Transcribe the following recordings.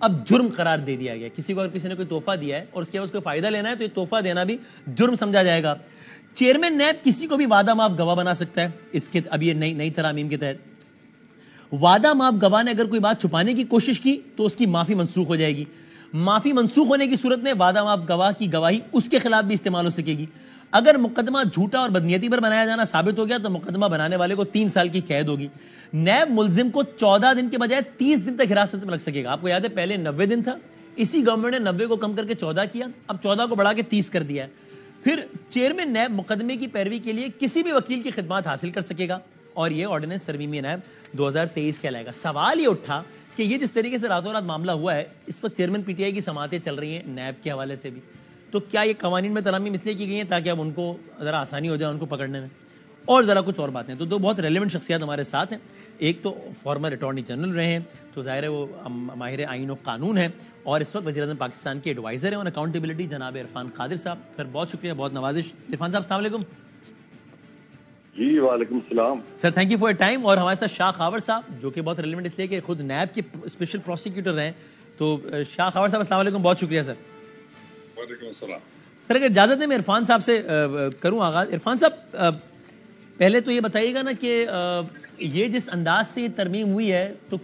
اب جرم قرار دے دیا گیا. کسی کو اگر کسی نے کوئی تحفہ دیا ہے اور اس کے بعد اس کو فائدہ لینا ہے تو یہ تحفہ دینا بھی جرم سمجھا جائے گا. چیئرمین نیب کسی کو بھی وعدہ معاف گواہ بنا سکتا ہے. اس کے اب یہ نئی ترامیم کے تحت وعدہ معاف گواہ نے اگر کوئی بات چھپانے کی کوشش کی تو اس کی معافی منسوخ ہو جائے گی. معافی منسوخ ہونے کی صورت میں وعدہ معاف گواہ کی گواہی اس کے خلاف بھی استعمال ہو سکے گی. اگر مقدمہ جھوٹا اور بدنیتی پر بنایا جانا ثابت ہو گیا تو مقدمہ بنانے والے کو 3 سال کی قید ہوگی. نیب ملزم کو 14 دن کے بجائے 30 دن تک حراست میں رکھ سکے گا. آپ کو یاد ہے پہلے 90 دن تھا, اسی گورنمنٹ نے 90 کو کم کر کے 14 کیا, اب 14 کو بڑھا کے 30 کر دیا ہے. پھر چیئرمین نیب مقدمے کی پیروی کے لیے کسی بھی وکیل کی خدمات حاصل کر سکے گا اور یہ آرڈیننس ترمیم نیب 2023 کہلائے گا. سوال یہ اٹھا کہ یہ جس طریقے سے راتوں رات معاملہ ہوا ہے, اس وقت چیئرمین پی ٹی آئی کی سماعتیں چل رہی ہیں نیب کے حوالے سے بھی, تو کیا یہ قوانین میں ترامیم اس لیے کی گئی ہیں تاکہ اب ان کو ذرا آسانی ہو جائے ان کو پکڑنے میں, اور ذرا کچھ اور باتیں. تو دو بہت ریلیونٹ شخصیات ہمارے ساتھ ہیں. ایک تو فارمر اٹارنی جنرل رہے ہیں, تو ظاہر ہے وہ ماہر آئین و قانون ہیں, اور اس وقت وزیر اعظم پاکستان کے ایڈوائزر ہیں اور اکاؤنٹیبلٹی جناب عرفان قادر صاحب. سر بہت شکریہ, بہت نوازش. عرفان صاحب السلام علیکم. جی وعلیکم السلام sir, thank you for your time. اور ہمارے ساتھ شاہ خاور صاحب جو کہ بہت ریلیونٹ اس لیے کہ خود نیب کے اسپیشل پروسیکیوٹر ہیں. تو شاہ خاور صاحب السلام علیکم, بہت شکریہ سر. وعلیکم السلام. سر اگر اجازت ہے میں عرفان صاحب سے کروں آغاز. عرفان صاحب پہلے تو یہ بتائیے گا نا کہ یہ جس انداز سے یہ ترمیم ہوئی ہے تو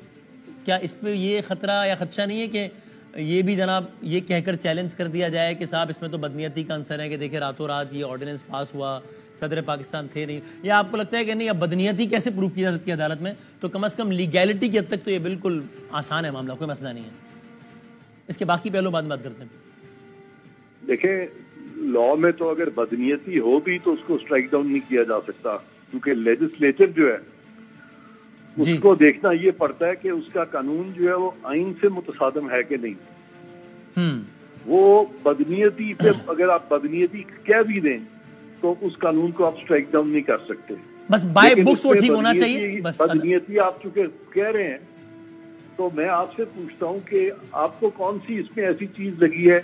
کیا اس پہ یہ خطرہ یا خدشہ نہیں ہے کہ یہ بھی جناب یہ کہہ کر چیلنج کر دیا جائے کہ صاحب اس میں تو بدنیتی کا عنصر ہے کہ دیکھیں راتوں رات یہ آرڈیننس پاس ہوا, صدر پاکستان تھے نہیں, یا آپ کو لگتا ہے کہ نہیں اب بدنیتی کیسے پروف کی جا سکتی ہے عدالت میں, تو کم از کم لیگیلٹی کی حد تک تو یہ بالکل آسان ہے معاملہ, کوئی مسئلہ نہیں ہے. اس کے باقی پہلو بعد بات کرتے ہیں. دیکھیں لا میں تو اگر بدنیتی ہو بھی تو اس کو اسٹرائک ڈاؤن نہیں کیا جا سکتا, کیونکہ لیجسلیچر جو ہے اس کو دیکھنا یہ پڑتا ہے کہ اس کا قانون جو ہے وہ آئین سے متصادم ہے کہ نہیں. وہ بدنیتی پہ اگر آپ بدنیتی کہہ بھی دیں تو اس قانون کو آپ اسٹرائک ڈاؤن نہیں کر سکتے. بس بائی بکس وہ ٹھیک ہونا چاہیے. بدنیتی آپ چونکہ کہہ رہے ہیں تو میں آپ سے پوچھتا ہوں کہ آپ کو کون سی اس میں ایسی چیز لگی ہے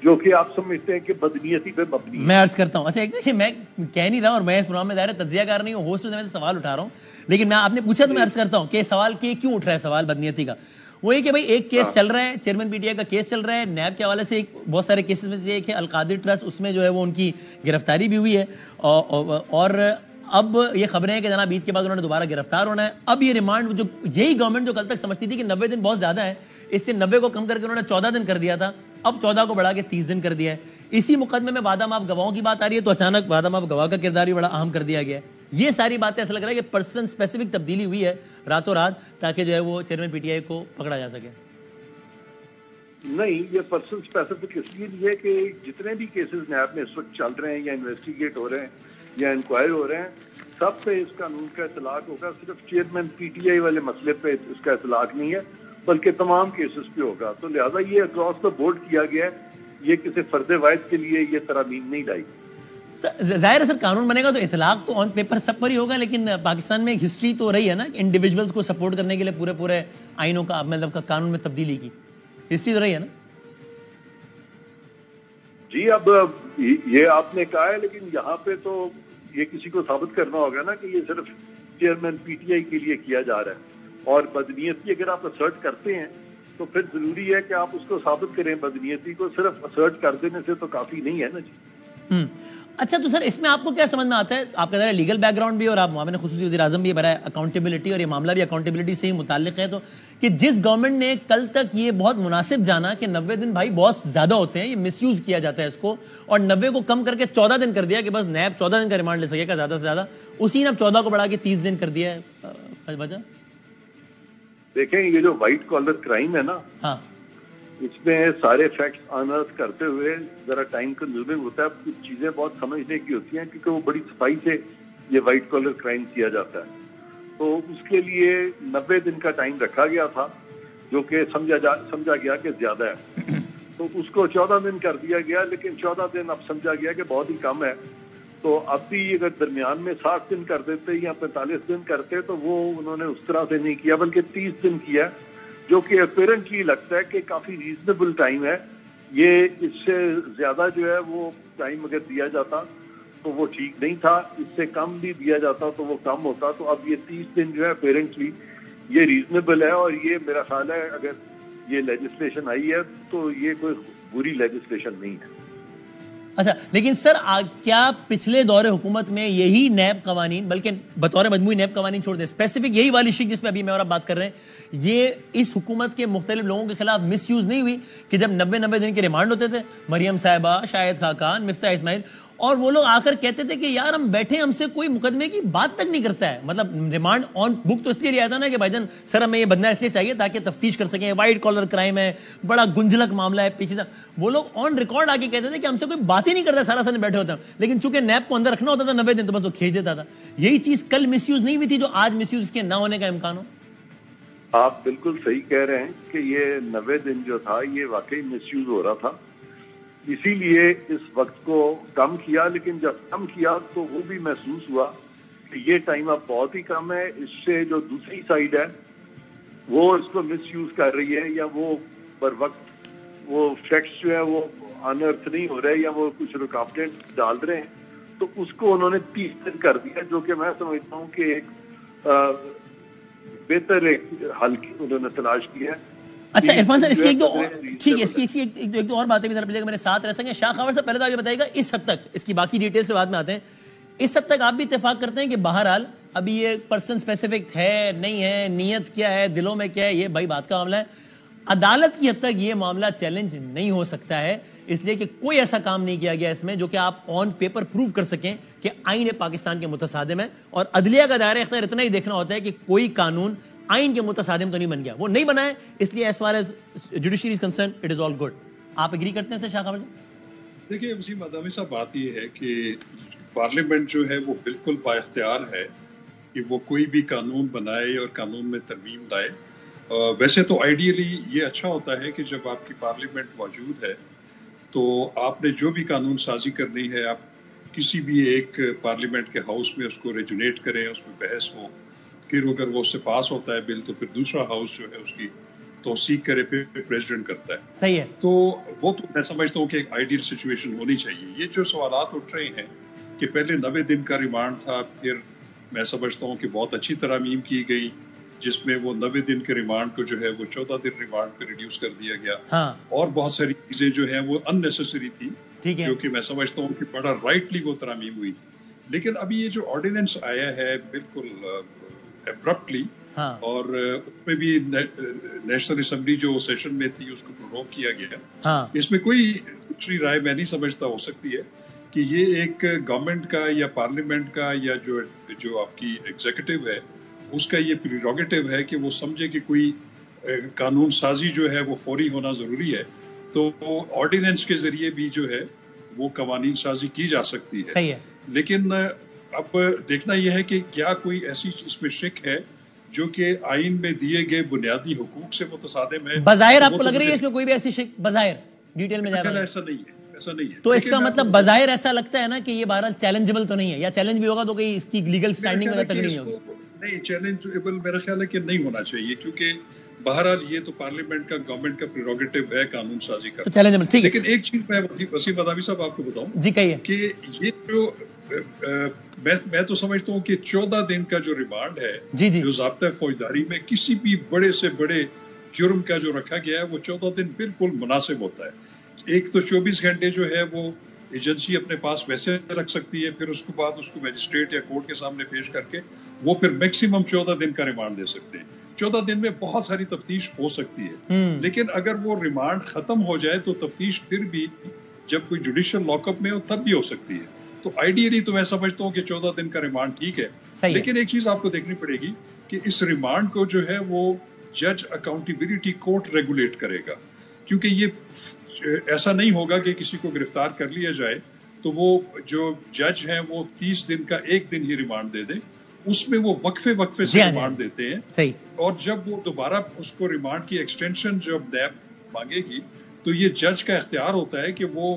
جو کہ آپ سمجھتے ہیں کہ بدنیتی پہ مبنی ہے؟ میں عرض کرتا ہوں. اچھا ایک دیکھیں, میں کہہ نہیں رہا اور میں اس پروگرام میں دائرہ تجزیہ کار نہیں ہوں, ہوسٹ میں سے سوال اٹھا رہا ہوں, لیکن میں آپ نے پوچھا تو میں عرض کرتا ہوں کہ سوال کیوں اٹھ رہا ہے سوال بدنیتی کا. وہ یہ کہ بھائی ایک کیس چل رہا ہے, چیئرمین پی ٹی آئی کا کیس چل رہا ہے, نیب کے حوالے سے بہت سارے کیسز میں سے ایک ہے القادر ٹرسٹ, اس میں جو ہے وہ ان کی گرفتاری بھی ہوئی ہے, اور اب یہ خبریں ہیں کہ جناب عید کے بعد انہوں نے دوبارہ گرفتار ہونا ہے. اب یہ ریمانڈ جو یہی گورنمنٹ جو کل تک سمجھتی تھی کہ 90 دن بہت زیادہ ہے, اس سے 90 کو کم کر کے انہوں نے 14 دن کر دیا تھا, اب 14 کو بڑھا کے 30 دن کر دیا ہے. اسی مقدمے میں وعدہ معاف گواہوں کی بات آ رہی ہے تو اچانک وعدہ معاف گواہ کا کردار بھی بڑا اہم کر دیا گیا ہے. یہ ساری باتیں ایسا لگ رہا ہے کہ پرسن اسپیسیفک تبدیلی ہوئی ہے راتوں رات تاکہ جو ہے وہ چیئرمین پی ٹی آئی کو پکڑا جا سکے. نہیں, یہ پرسن اسپیسیفک اس لیے ہے کہ جتنے بھی کیسز نیب میں اس وقت چل رہے ہیں یا انویسٹیگیٹ ہو رہے ہیں یا انکوائر ہو رہے ہیں, سب پہ اس قانون کا اطلاق ہوگا. صرف چیئرمین پی ٹی آئی والے مسئلے پہ اس کا اطلاق نہیں ہے بلکہ تمام کیسز پہ ہوگا. تو لہٰذا یہ اکراس دا بورڈ کیا گیا ہے, یہ کسی فرد واحد کے لیے یہ ترامیم نہیں لائی. ظاہر ہے سر قانون بنے گا تو اطلاق تو آن پیپر سب پر ہی ہوگا, لیکن پاکستان میں ایک ہسٹری تو رہی ہے نا انڈیویجولز کو سپورٹ کرنے کے لیے پورے آئینوں کا مطلب قانون میں تبدیلی کی ہسٹری تو رہی ہے نا. جی اب یہ آپ نے کہا ہے, لیکن یہاں پہ تو یہ کسی کو ثابت کرنا ہوگا نا کہ یہ صرف چیئرمین پی ٹی آئی کے لیے کیا جا رہا ہے. اور بدنیتی اگر آپ اسرٹ کرتے ہیں تو پھر ضروری ہے کہ آپ اس کو ثابت کریں. بدنیتی کو صرف اسرٹ کر دینے سے تو کافی نہیں ہے نا جی. اچھا تو سر اس میں آپ کو کیا سمجھ میں آتا ہے, آپ کا ذرا لیگل بیک گراؤنڈ بھی اور آپ معاون خصوصی وزیر اعظم بھی برائے اکاؤنٹیبلٹی, اور یہ معاملہ بھی اکاؤنٹیبلٹی سے ہی متعلق ہے, تو کہ جس گورنمنٹ نے کل تک یہ بہت مناسب جانا کہ 90 دن بھائی بہت زیادہ ہوتے ہیں, یہ مس یوز کیا جاتا ہے اس کو, اور 90 کو کم کر کے 14 دن کر دیا کہ بس نیب 14 دن کا ریمانڈ لے سکے گا زیادہ سے زیادہ, اسی نے اب 14 کو بڑھا کے 30 دن کر دیا ہے. وجہ دیکھیں یہ جو وائٹ کالر کرائم ہے نا, ہاں اس میں سارے فیکٹس انرتھ کرتے ہوئے ذرا ٹائم کنزیومنگ ہوتا ہے. کچھ چیزیں بہت سمجھنے کی ہوتی ہیں کیونکہ وہ بڑی صفائی سے یہ وائٹ کالر کرائم کیا جاتا ہے. تو اس کے لیے 90 دن کا ٹائم رکھا گیا تھا جو کہ سمجھا گیا کہ زیادہ ہے, تو اس کو 14 دن کر دیا گیا. لیکن 14 دن اب سمجھا گیا کہ بہت ہی کم ہے, تو اب بھی اگر درمیان میں 60 دن کر دیتے یا 45 دن کرتے تو وہ انہوں نے اس طرح سے نہیں کیا بلکہ 30 دن کیا, جو کہ اپیرنٹلی لگتا ہے کہ کافی ریزنیبل ٹائم ہے. یہ اس سے زیادہ جو ہے وہ ٹائم اگر دیا جاتا تو وہ ٹھیک نہیں تھا, اس سے کم بھی دیا جاتا تو وہ کم ہوتا. تو اب یہ 30 دن جو ہے اپیرنٹلی یہ ریزنیبل ہے, اور یہ میرا خیال ہے اگر یہ لیجسلیشن آئی ہے تو یہ کوئی بری لیجسلیشن نہیں ہے. اچھا لیکن سر کیا پچھلے دور حکومت میں یہی نیب قوانین, بلکہ بطور مجموعی نیب قوانین چھوڑ دیں, اسپیسیفک یہی والی شک جس پہ ابھی میں اور آپ بات کر رہے ہیں, یہ اس حکومت کے مختلف لوگوں کے خلاف مس یوز نہیں ہوئی کہ جب 90 دن کے ریمانڈ ہوتے تھے, مریم صاحبہ, شاہد خاقان, مفتاح اسماعیل, اور وہ لوگ آ کر کہتے تھے کہ یار ہم بیٹھے, ہم سے کوئی مقدمے کی بات تک نہیں کرتا ہے. مطلب ریمانڈ آن بک تو اس لیے لیا تھا نا کہ بھائی جان سر ہمیں یہ بندہ اس لیے چاہیے تاکہ تفتیش کر سکیں, وائٹ کالر کرائم ہے, بڑا گنجلک معاملہ ہے پیچھے سے. وہ لوگ آن ریکارڈ آ کے کہتے تھے کہ ہم سے کوئی بات ہی نہیں کرتا, سارا سن بیٹھے ہوتے ہیں, لیکن چونکہ نیب کو اندر رکھنا ہوتا تھا 90 دن تو بس وہ کھینچ دیتا تھا. یہی چیز کل مس یوز نہیں ہوئی تھی جو آج مس یوز کے نہ ہونے کا امکان ہو؟ آپ بالکل صحیح کہہ رہے ہیں کہ یہ 90 دن جو تھا یہ واقعی مس یوز ہو رہا تھا, اسی لیے اس وقت کو کم کیا. لیکن جب کم کیا تو وہ بھی محسوس ہوا کہ یہ ٹائم اب بہت ہی کم ہے. اس سے جو دوسری سائڈ ہے وہ اس کو مس یوز کر رہی ہے, یا وہ بر وقت وہ فیکٹس جو ہے وہ انرتھ نہیں ہو رہے, یا وہ کچھ رکاوٹیں ڈال رہے ہیں, تو اس کو انہوں نے 30 دن کر دیا, جو کہ میں سمجھتا ہوں کہ ایک بہتر ایک حل انہوں نے تلاش کیا ہے. اچھا عرفان صاحب اس کی ایک دو ٹھیک ہے, اس کی ایک دو اور باتیں بھی ذرا میرے ساتھ رہ سکیں. شاہ خاور صاحب پہلے تو آپ یہ بتائیے گا اس حد تک, اس کی باقی ڈیٹیل سے بعد میں آتے ہیں, اس حد تک آپ بھی اتفاق کرتے ہیں کہ بہرحال ابھی یہ پرسن اسپیسیفک ہے نہیں ہے, نیت کیا ہے, دلوں میں کیا ہے, یہ بھائی بات کا معاملہ ہے. عدالت کی حد تک یہ معاملہ چیلنج نہیں ہو سکتا ہے, اس لیے کہ کوئی ایسا کام نہیں کیا گیا اس میں جو کہ آپ آن پیپر پروف کر سکیں کہ آئین پاکستان کے متصادم ہے. اور عدلیہ کا دائرہ اختیار اتنا ہی دیکھنا ہوتا ہے کہ کوئی قانون آئین کے متصادم تو نہیں بن گیا, وہ نہیں بنا ہے, اس لیے as far as judiciary is concerned it is all good. آپ اگری کرتے ہیں سر شاہ خاور صاحب؟ دیکھیے وسیم ادامی صاحب, بات یہ ہے کہ پارلیمنٹ جو ہے وہ بالکل با اختیار ہے کہ وہ کوئی بھی قانون بنائے اور قانون میں ترمیم لائے. ویسے تو آئیڈیلی یہ اچھا ہوتا ہے کہ جب آپ کی پارلیمنٹ موجود ہے تو آپ نے جو بھی قانون سازی کرنی ہے آپ کسی بھی ایک پارلیمنٹ کے ہاؤس میں اس کو ریجونیٹ کریں, اس میں بحث ہو, پھر اگر وہ اس سے پاس ہوتا ہے بل تو پھر دوسرا ہاؤس جو ہے اس کی توثیق کرے, پھر پریزیڈنٹ کرتا ہے. صحیح ہے. تو وہ تو میں سمجھتا ہوں کہ ایک آئیڈیل سچویشن ہونی چاہیے. یہ جو سوالات اٹھ رہے ہیں کہ پہلے 90 دن کا ریمانڈ تھا, پھر میں سمجھتا ہوں کہ بہت اچھی ترامیم کی گئی جس میں وہ 90 دن کے ریمانڈ کو جو ہے وہ 14 دن ریمانڈ پہ ریڈیوس کر دیا گیا. اور بہت ساری چیزیں جو ہیں وہ ان نیسیسری تھی, جو کہ میں سمجھتا ہوں کہ بڑا رائٹلی وہ ترامیم ہوئی تھی. لیکن ابھی یہ جو آرڈیننس آیا ہے بالکل ابرپٹلی, اور اس میں بھی نیشنل اسمبلی جو سیشن میں تھی اس کو پرووک کیا گیا, اس میں کوئی دوسری رائے میں نہیں سمجھتا ہو سکتی ہے کہ یہ ایک گورنمنٹ کا یا پارلیمنٹ کا یا جو آپ کی ایگزیکٹو ہے اس کا یہ پریروگیٹو ہے کہ وہ سمجھے کہ کوئی قانون سازی جو ہے وہ فوری ہونا ضروری ہے, تو آرڈیننس کے ذریعے بھی جو ہے وہ قوانین سازی کی جا سکتی ہے. صحیح ہے. لیکن اب دیکھنا یہ ہے کہ کیا کوئی ایسی اس میں شک ہے جو کہ آئین میں دیے گئے بنیادی حقوق سے متصادم ہے؟ بظاہر آپ کو لگ رہی ہے اس میں کوئی بھی ایسی شک؟ بظاہر ڈیٹیل میں جانا ایسا نہیں ہے, ایسا نہیں ہے. تو اس کا مطلب بظاہر ایسا لگتا ہے نا کہ یہ بہرحال چیلنجبل تو نہیں ہے, یا چیلنج بھی ہوگا تو کوئی اس کی لیگل سٹینڈنگ وغیرہ تک نہیں ہوگی. نہیں, چیلنجبل میرا خیال ہے کہ نہیں ہونا چاہیے, کیونکہ بہرحال یہ تو پارلیمنٹ کا گورنمنٹ کا پریروگیٹو ہے قانون سازی کا. چیلنجبل ٹھیک ہے. لیکن ایک چیز میں وسیم ادامی صاحب آپ کو بتاؤں جی کہیے کہ یہ جو میں تو سمجھتا ہوں کہ 14 دن کا جو ریمانڈ ہے جو ضابطہ فوجداری میں کسی بھی بڑے سے بڑے جرم کا جو رکھا گیا ہے وہ 14 دن بالکل مناسب ہوتا ہے. ایک تو 24 گھنٹے جو ہے وہ ایجنسی اپنے پاس ویسے رکھ سکتی ہے, پھر اس کے بعد اس کو میجسٹریٹ یا کورٹ کے سامنے پیش کر کے وہ پھر میکسیمم 14 دن کا ریمانڈ دے سکتے ہیں. 14 دن میں بہت ساری تفتیش ہو سکتی ہے, لیکن اگر وہ ریمانڈ ختم ہو جائے تو تفتیش پھر بھی جب کوئی جوڈیشل لاک اپ میں ہو تب بھی ہو سکتی ہے. تو آئیڈیلی تو میں سمجھتا ہوں کہ 14 دن کا ریمانڈ ٹھیک ہے, لیکن ایک چیز آپ کو دیکھنی پڑے گی کہ اس ریمانڈ کو جو ہے وہ جج اکاؤنٹیبلٹی کورٹ ریگولیٹ کرے گا, کیونکہ یہ ایسا نہیں ہوگا کہ کسی کو گرفتار کر لیا جائے تو وہ جو جج ہیں وہ 30 دن کا ایک دن ہی ریمانڈ دے دیں, اس میں وہ وقفے سے ریمانڈ دیتے ہیں. اور جب وہ دوبارہ اس کو ریمانڈ کی ایکسٹینشن جب نیب مانگے گی تو یہ جج کا اختیار ہوتا ہے کہ وہ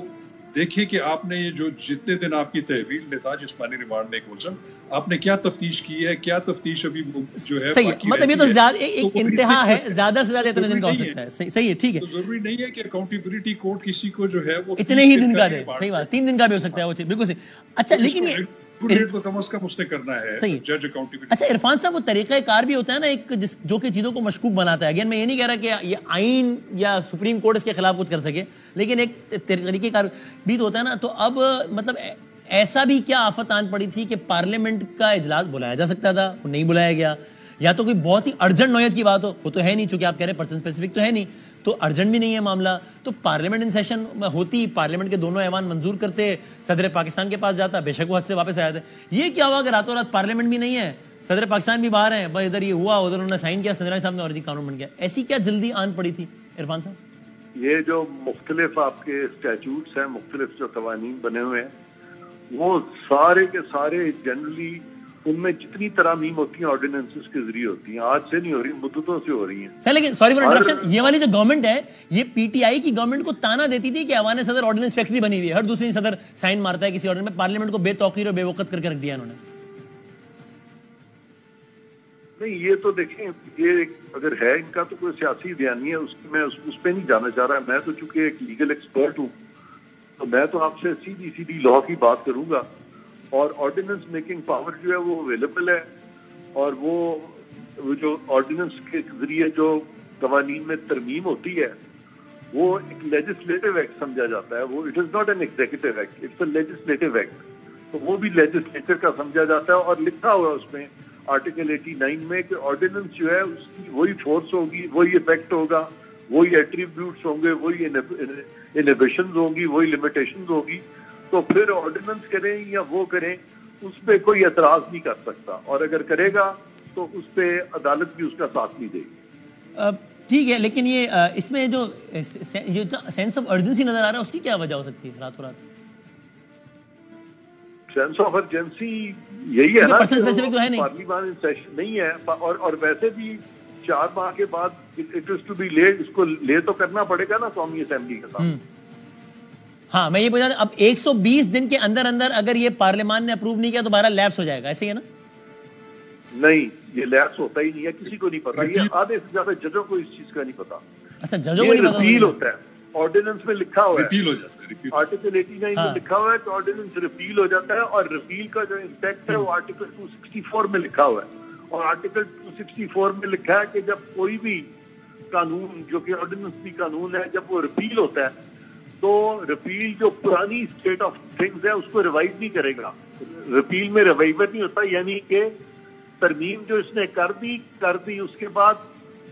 دیکھیں کہ آپ نے یہ جو جتنے دن آپ کی تحویل میں تھا جسمانی ریمانڈ میں ایک ملزم, آپ نے کیا تفتیش کی ہے, کیا تفتیش ابھی جو ہے مطلب یہ تو ایک انتہا ہے, زیادہ سے زیادہ اتنے دن کا ہو سکتا ہے. صحیح ہے, ٹھیک ہے. ضروری نہیں ہے کہ اکاؤنٹیبلٹی کورٹ کسی کو جو ہے وہ اتنے ہی دن کا دے, صحیح بات, 3 دن کا بھی ہو سکتا ہے وہ چیز, بالکل صحیح. اچھا لیکن تو کم از کم اس نے کرنا ہے. جج اکاؤنٹیبلٹی. اچھا عرفان صاحب، وہ طریقہ کار بھی ہوتا ہے نا ایک جو کہ چیزوں کو مشکوک بناتا ہے. اگین میں یہ نہیں کہہ رہا کہ یہ آئین یا سپریم کورٹ اس کے خلاف کچھ کر سکے، لیکن ایک طریقہ کار بھی تو ہوتا ہے نا. تو اب مطلب ایسا بھی کیا آفت آن پڑی تھی کہ پارلیمنٹ کا اجلاس بلایا جا سکتا تھا، وہ نہیں بلایا گیا، یا تو کوئی بہت ہی ارجنٹ نوعیت کی بات ہو، وہ تو ہے نہیں، چونکہ آپ کہہ رہے ہیں پرسن اسپیسیفک تو ہے نہیں، تو ارجنٹ بھی نہیں ہے معاملہ. تو پارلیمنٹ ان سیشن ہوتی، پارلیمنٹ کے دونوں ایوان منظور کرتے، صدر پاکستان کے پاس جاتا، بے شک وہ حد سے واپس آیا تھا. یہ کیا ہوا کہ راتوں رات پارلیمنٹ بھی نہیں ہے، صدر پاکستان بھی باہر ہیں، بس ادھر یہ ہوا، ادھر انہوں نے سائن کیا، صدر صاحب نے اور جی قانون بن گیا. ایسی کیا جلدی آن پڑی تھی عرفان صاحب؟ یہ جو مختلف آپ کے اسٹیچوٹس ہیں، مختلف جو قوانین بنے ہوئے ہیں، وہ سارے کے سارے جنرلی ان میں جتنی ترامیم ہوتی ہیں آرڈیننسز کے ذریعے ہوتی ہیں. آج سے نہیں ہو رہی، مدتوں سے ہو رہی ہیں. سر لیکن سوری فار انٹرپشن، یہ والی جو گورنمنٹ ہے یہ پی ٹی آئی کی گورنمنٹ کو تانا دیتی تھی کہ ایوان صدر آرڈیننس فیکٹری بنی ہوئی ہے، ہر دوسری صدر سائن مارتا ہے کسی آرڈیننس میں. پارلیمنٹ کو بے توقیر اور بے وقت کر کے رکھ دیا انہوں نے. نہیں، یہ تو دیکھیں، یہ اگر ہے ان کا تو کوئی سیاسی بیانیہ ہے، میں اس پہ نہیں جانا چاہ رہا. میں تو چونکہ ایک لیگل ایکسپرٹ ہوں، تو میں تو آپ سے سیدھی لا کی بات کروں گا. اور آرڈیننس میکنگ پاور جو ہے وہ اویلیبل ہے، اور وہ جو آرڈیننس کے ذریعے جو قوانین میں ترمیم ہوتی ہے وہ ایک لیجسلیٹو ایکٹ سمجھا جاتا ہے. وہ it is not an executive act, it's a legislative act. تو وہ بھی لیجسلیچر کا سمجھا جاتا ہے، اور لکھا ہوا ہے اس میں آرٹیکل 89 میں کہ آرڈیننس جو ہے اس کی وہی فورس ہوگی، وہی افیکٹ ہوگا، وہی ایٹریبیوٹس ہوں گے، وہی انہیبیشنز ہوں گی، وہی لمیٹیشنز ہوگی. تو پھر آرڈیننس کریں یا وہ کریں، اس پہ کوئی اعتراض نہیں کر سکتا، اور اگر کرے گا تو اس پہ عدالت بھی اس کا ساتھ نہیں دے گی. ٹھیک ہے، لیکن یہ اس میں جو سینس آف ارجنسی نظر آ رہا ہے اس کی کیا وجہ ہو سکتی ہے راتوں رات؟ سینس آف ارجنسی یہی ہے نا، پارلیمان سیشن نہیں ہے، اور ویسے بھی 4 ماہ کے بعد it is to be late, اس کو لے تو کرنا پڑے گا نا قومی اسمبلی کے ساتھ. ہاں میں یہ پوچھا تھا، اب 120 دن کے اندر اگر یہ پارلیمان نے اپروو نہیں کیا تو بہرحال لیپس ہو جائے گا، ایسے ہی ہے نا؟ نہیں، یہ لیپس ہوتا ہی نہیں ہے، کسی کو نہیں پتا. یہ آدھے سے زیادہ ججوں کو اس چیز کا نہیں پتا. اچھا، ججوں کو نہیں پتا. ریپیل ہوتا ہے، آرڈیننس میں لکھا ہوا ہے، ریپیل ہو جاتا ہے. آرٹیکل 89 میں لکھا ہوا ہے کہ آرڈیننس ریپیل ہو جاتا ہے، اور ریپیل کا جو امپیکٹ ہے وہ آرٹیکل 264 میں لکھا ہوا ہے. اور آرٹیکل 264 میں لکھا ہے کہ جب کوئی بھی قانون جو کہ آرڈیننس بھی قانون ہے، جب وہ ریپیل ہوتا ہے تو ریپیل جو پرانی اسٹیٹ آف تھنگز ہے اس کو ریوائز نہیں کرے گا. ریپیل میں ریوائول نہیں ہوتا، یعنی کہ ترمیم جو اس نے کر دی اس کے بعد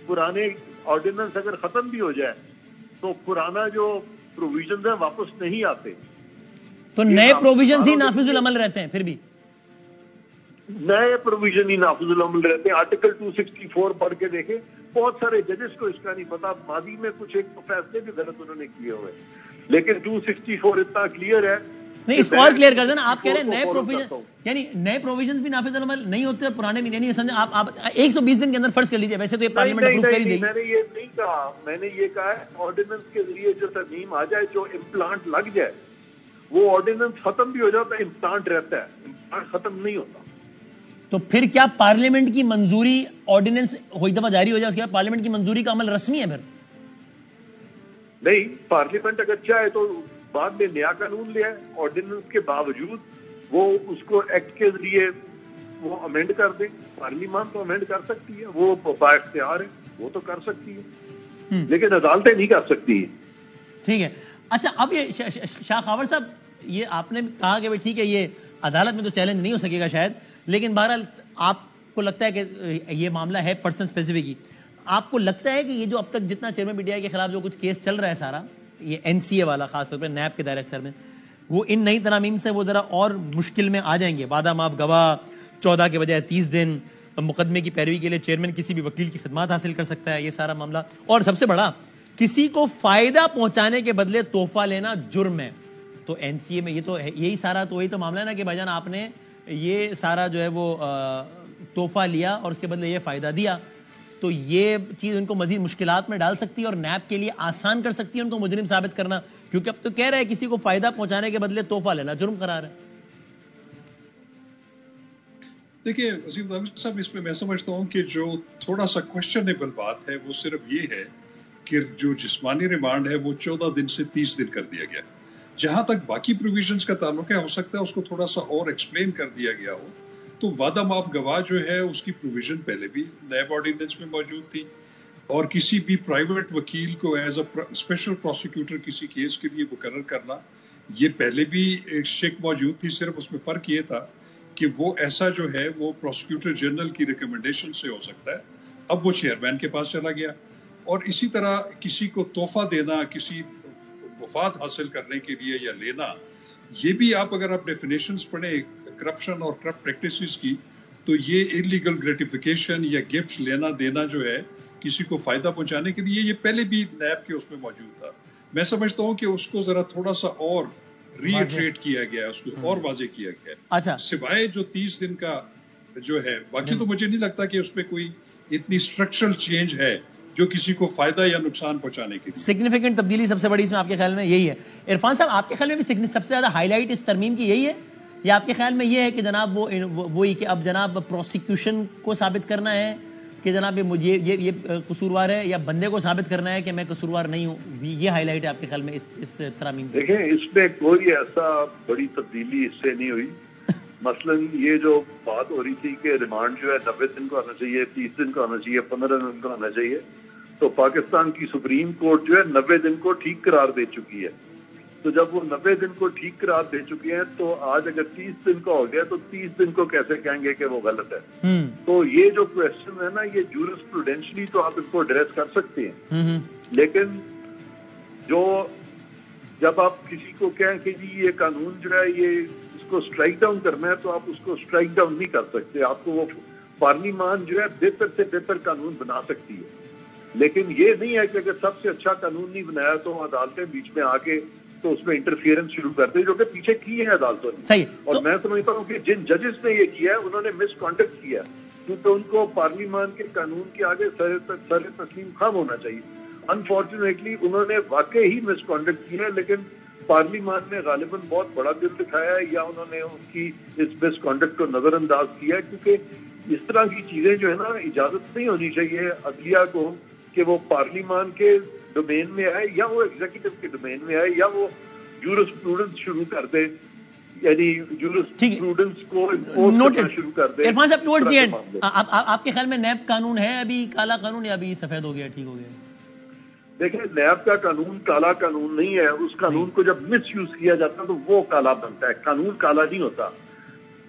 پرانے آرڈیننس اگر ختم بھی ہو جائے تو پرانا جو پروویژنز ہیں واپس نہیں آتے. تو نئے پروویژنز ہی نافذ العمل رہتے ہیں، پھر بھی نئے پروویژن ہی نافذ العمل رہتے ہیں. آرٹیکل 264 پڑھ کے دیکھیں، بہت سارے ججز کو اس کا نہیں پتا. ماضی میں کچھ ایک فیصلے بھی غلط انہوں نے کیے ہوئے، لیکن 264 اتنا کلیئر ہے. نہیں، اس کو اور کلیئر کر دینا. آپ کہہ رہے ہیں نئے پروویژن، یعنی نئے پروویژنز بھی نافذ العمل نہیں ہوتے اور پرانے بھی نہیں. سمجھے آپ 120 دن کے اندر فرض کر لیجیے، ویسے تو یہ پارلیمنٹ اپروو کر ہی دے گی. میں نے یہ نہیں کہا، میں نے یہ کہا ہے آرڈیننس کے ذریعے جو ترمیم آ جائے، جو امپلانٹ لگ جائے، وہ آرڈیننس ختم بھی ہو جاتا ہے، امپلانٹ رہتا ہے، امپلانٹ ختم نہیں ہوتا. تو پھر کیا پارلیمنٹ کی منظوری آرڈیننس کوئی دفعہ جاری ہو جائے اس کے بعد پارلیمنٹ کی منظوری کا عمل رسمی ہے؟ پھر نہیں، پارلیمنٹ اگر چاہے تو بعد میں نیا قانون لے آئے آرڈیننس کے باوجود، وہ اس کو ایکٹ کے ذریعے وہ امینڈ کر دیں. پارلیمان تو امینڈ کر سکتی ہے، وہ با اختیار ہے، وہ تو کر سکتی ہے، لیکن عدالتیں نہیں کر سکتی ہیں. ٹھیک ہے. اچھا، اب یہ شاہ خاور صاحب، یہ آپ نے کہا کہ ٹھیک ہے یہ عدالت میں تو چیلنج نہیں ہو سکے گا شاید، لیکن بہرحال آپ کو لگتا ہے کہ یہ معاملہ ہے پرسن اسپیسیفک ہی. آپ کو لگتا ہے کہ یہ جو اب تک جتنا چیئرمین پی ٹی آئی کے خلاف جو کچھ کیس چل رہا ہے سارا، یہ این سی اے والا خاص طور پہ نیب کے دائرہ اختیار میں، وہ ان نئی ترامیم سے وہ ذرا اور مشکل میں آ جائیں گے؟ وعدہ ماف گواہ 14 کے بجائے 30 دن، مقدمے کی پیروی کے لیے چیئرمین کسی بھی وکیل کی خدمات حاصل کر سکتا ہے، یہ سارا معاملہ. اور سب سے بڑا، کسی کو فائدہ پہنچانے کے بدلے تحفہ لینا جرم ہے. تو این سی اے میں یہ تو یہی سارا تو وہی تو معاملہ ہے نا کہ بھائی جان آپ نے یہ سارا جو ہے وہ تحفہ لیا اور اس کے بدلے یہ فائدہ دیا. تو یہ چیز ان کو مزید مشکلات میں ڈال سکتی ہے اور نیب کے لیے آسان کر سکتی ہے ان کو مجرم ثابت کرنا، کیونکہ اب تو کہہ رہے ہیں کسی کو فائدہ پہنچانے کے بدلے تحفہ لینا جرم قرار ہے. دیکھیے عظیم داوود صاحب، اس میں میں سمجھتا ہوں کہ جو تھوڑا سا کوشچنیبل بات ہے وہ صرف یہ ہے کہ جو جسمانی ریمانڈ ہے وہ 14 دن سے 30 دن کر دیا گیا. جہاں تک باقی پروویژنز کا تعلق ہے ہو سکتا ہے اس کو تھوڑا سا اور ایکسپلین کر دیا گیا ہو. تو وعدہ معاف گواہ جو ہے اس کی پروویژن پہلے بھی نیب آرڈیننس میں موجود تھی, اور کسی بھی پرائیویٹ وکیل کو ایز اے اسپیشل پروسیکیوٹر کسی کیس کے لیے مقرر کرنا یہ پہلے بھی ایک شک موجود تھی. صرف اس میں فرق یہ تھا کہ وہ ایسا جو ہے وہ پروسیکیوٹر جنرل کی ریکمنڈیشن سے ہو سکتا ہے. اب وہ چیئرمین کے پاس چلا گیا. اور اسی طرح کسی کو تحفہ دینا کسی مفاد حاصل کرنے کے لیے یا لینا, یہ بھی آپ اگر آپ ڈیفینیشنز پڑھیں کرپشن اور کرپٹ پریکٹسز کی, تو یہ انلیگل گریٹیفیکیشن یا گفٹ لینا دینا جو ہے کسی کو فائدہ پہنچانے کے لیے, یہ پہلے بھی نیب کے اس میں موجود تھا. میں سمجھتا ہوں کہ اس کو ذرا تھوڑا سا اور ری ایٹریٹ کیا گیا, اس کو اور واضح کیا گیا. اچھا, سوائے جو 30 دن کا جو ہے, باقی تو مجھے نہیں لگتا کہ اس میں کوئی اتنی اسٹرکچرل چینج ہے جو کسی کو فائدہ یا نقصان پہنچانے کی. سگنیفیکنٹ تبدیلی سب سے بڑی اس میں آپ کے خیال میں یہی ہے. عرفان صاحب, آپ کے خیال میں بھی سب سے زیادہ ہائی لائٹ اس ترمیم کی یہی ہے, یا آپ کے خیال میں یہ ہے کہ جناب وہی کہ اب جناب پروسیکیوشن کو ثابت کرنا ہے کہ جناب مجھے یہ قصوروار ہے, یا بندے کو ثابت کرنا ہے کہ میں قصوروار نہیں ہوں, یہ ہائی لائٹ ہے آپ کے خیال میں اس ترمیم کی؟ دیکھیں, اس میں کوئی ایسا بڑی تبدیلی اس سے نہیں ہوئی. مثلا یہ جو بات ہو رہی تھی کہ ریمانڈ جو ہے 90 دن کو آنا چاہیے, 30 دن کو آنا چاہیے, 15 دن کو آنا چاہیے, تو پاکستان کی سپریم کورٹ جو ہے 90 دن کو ٹھیک قرار دے چکی ہے. تو جب وہ 90 دن کو ٹھیک قرار دے چکی ہیں, تو آج اگر 30 دن کا ہو گیا تو 30 دن کو کیسے کہیں گے کہ وہ غلط ہے؟ تو یہ جو کوشچن ہے نا, یہ جورسپروڈینشلی تو آپ اس کو ایڈریس کر سکتے ہیں, لیکن جو جب آپ کسی کو کہیں کہ جی یہ قانون جو ہے یہ اس کو اسٹرائک ڈاؤن کرنا ہے, تو آپ اس کو اسٹرائک ڈاؤن نہیں کر سکتے. آپ کو وہ پارلیمان جو ہے بہتر سے بہتر قانون بنا سکتی ہے, لیکن یہ نہیں ہے کہ اگر سب سے اچھا قانون نہیں بنایا تو عدالتیں بیچ میں آ کے تو اس میں انٹرفیئرنس شروع کرتے ہیں, جو کہ پیچھے کی ہے عدالتوں نے. صحیح. اور میں سمجھتا ہوں کہ جن ججز نے یہ کیا ہے انہوں نے مس کانڈکٹ کیا, کیونکہ ان کو پارلیمان کے قانون کے آگے سر تسلیم خام ہونا چاہیے. انفارچونیٹلی انہوں نے واقعی ہی مس کانڈکٹ کیا ہے, لیکن پارلیمان نے غالباً بہت بڑا دل دکھایا ہے, یا انہوں نے ان کی اس مس کانڈکٹ کو نظر انداز کیا ہے, کیونکہ اس طرح کی چیزیں جو ہے نا اجازت نہیں ہونی چاہیے عدلیہ کو کہ وہ پارلیمان کے ڈومین میں آئے, یا وہ ایگزیکٹو کے ڈومین میں آئے, یا وہ جورسپروڈنس شروع کر دے, یعنی جورسپروڈنس کو امپوز کرنا شروع کر دے. عرفان صاحب, ٹورڈز دی اینڈ آپ کے خیال میں نیب قانون ہے ابھی کالا قانون, یا ابھی سفید ہو گیا, ٹھیک ہو گیا؟ دیکھیں, نیب کا قانون کالا قانون نہیں ہے. اس قانون کو جب مس یوز کیا جاتا ہے تو وہ کالا بنتا ہے. قانون کالا نہیں ہوتا.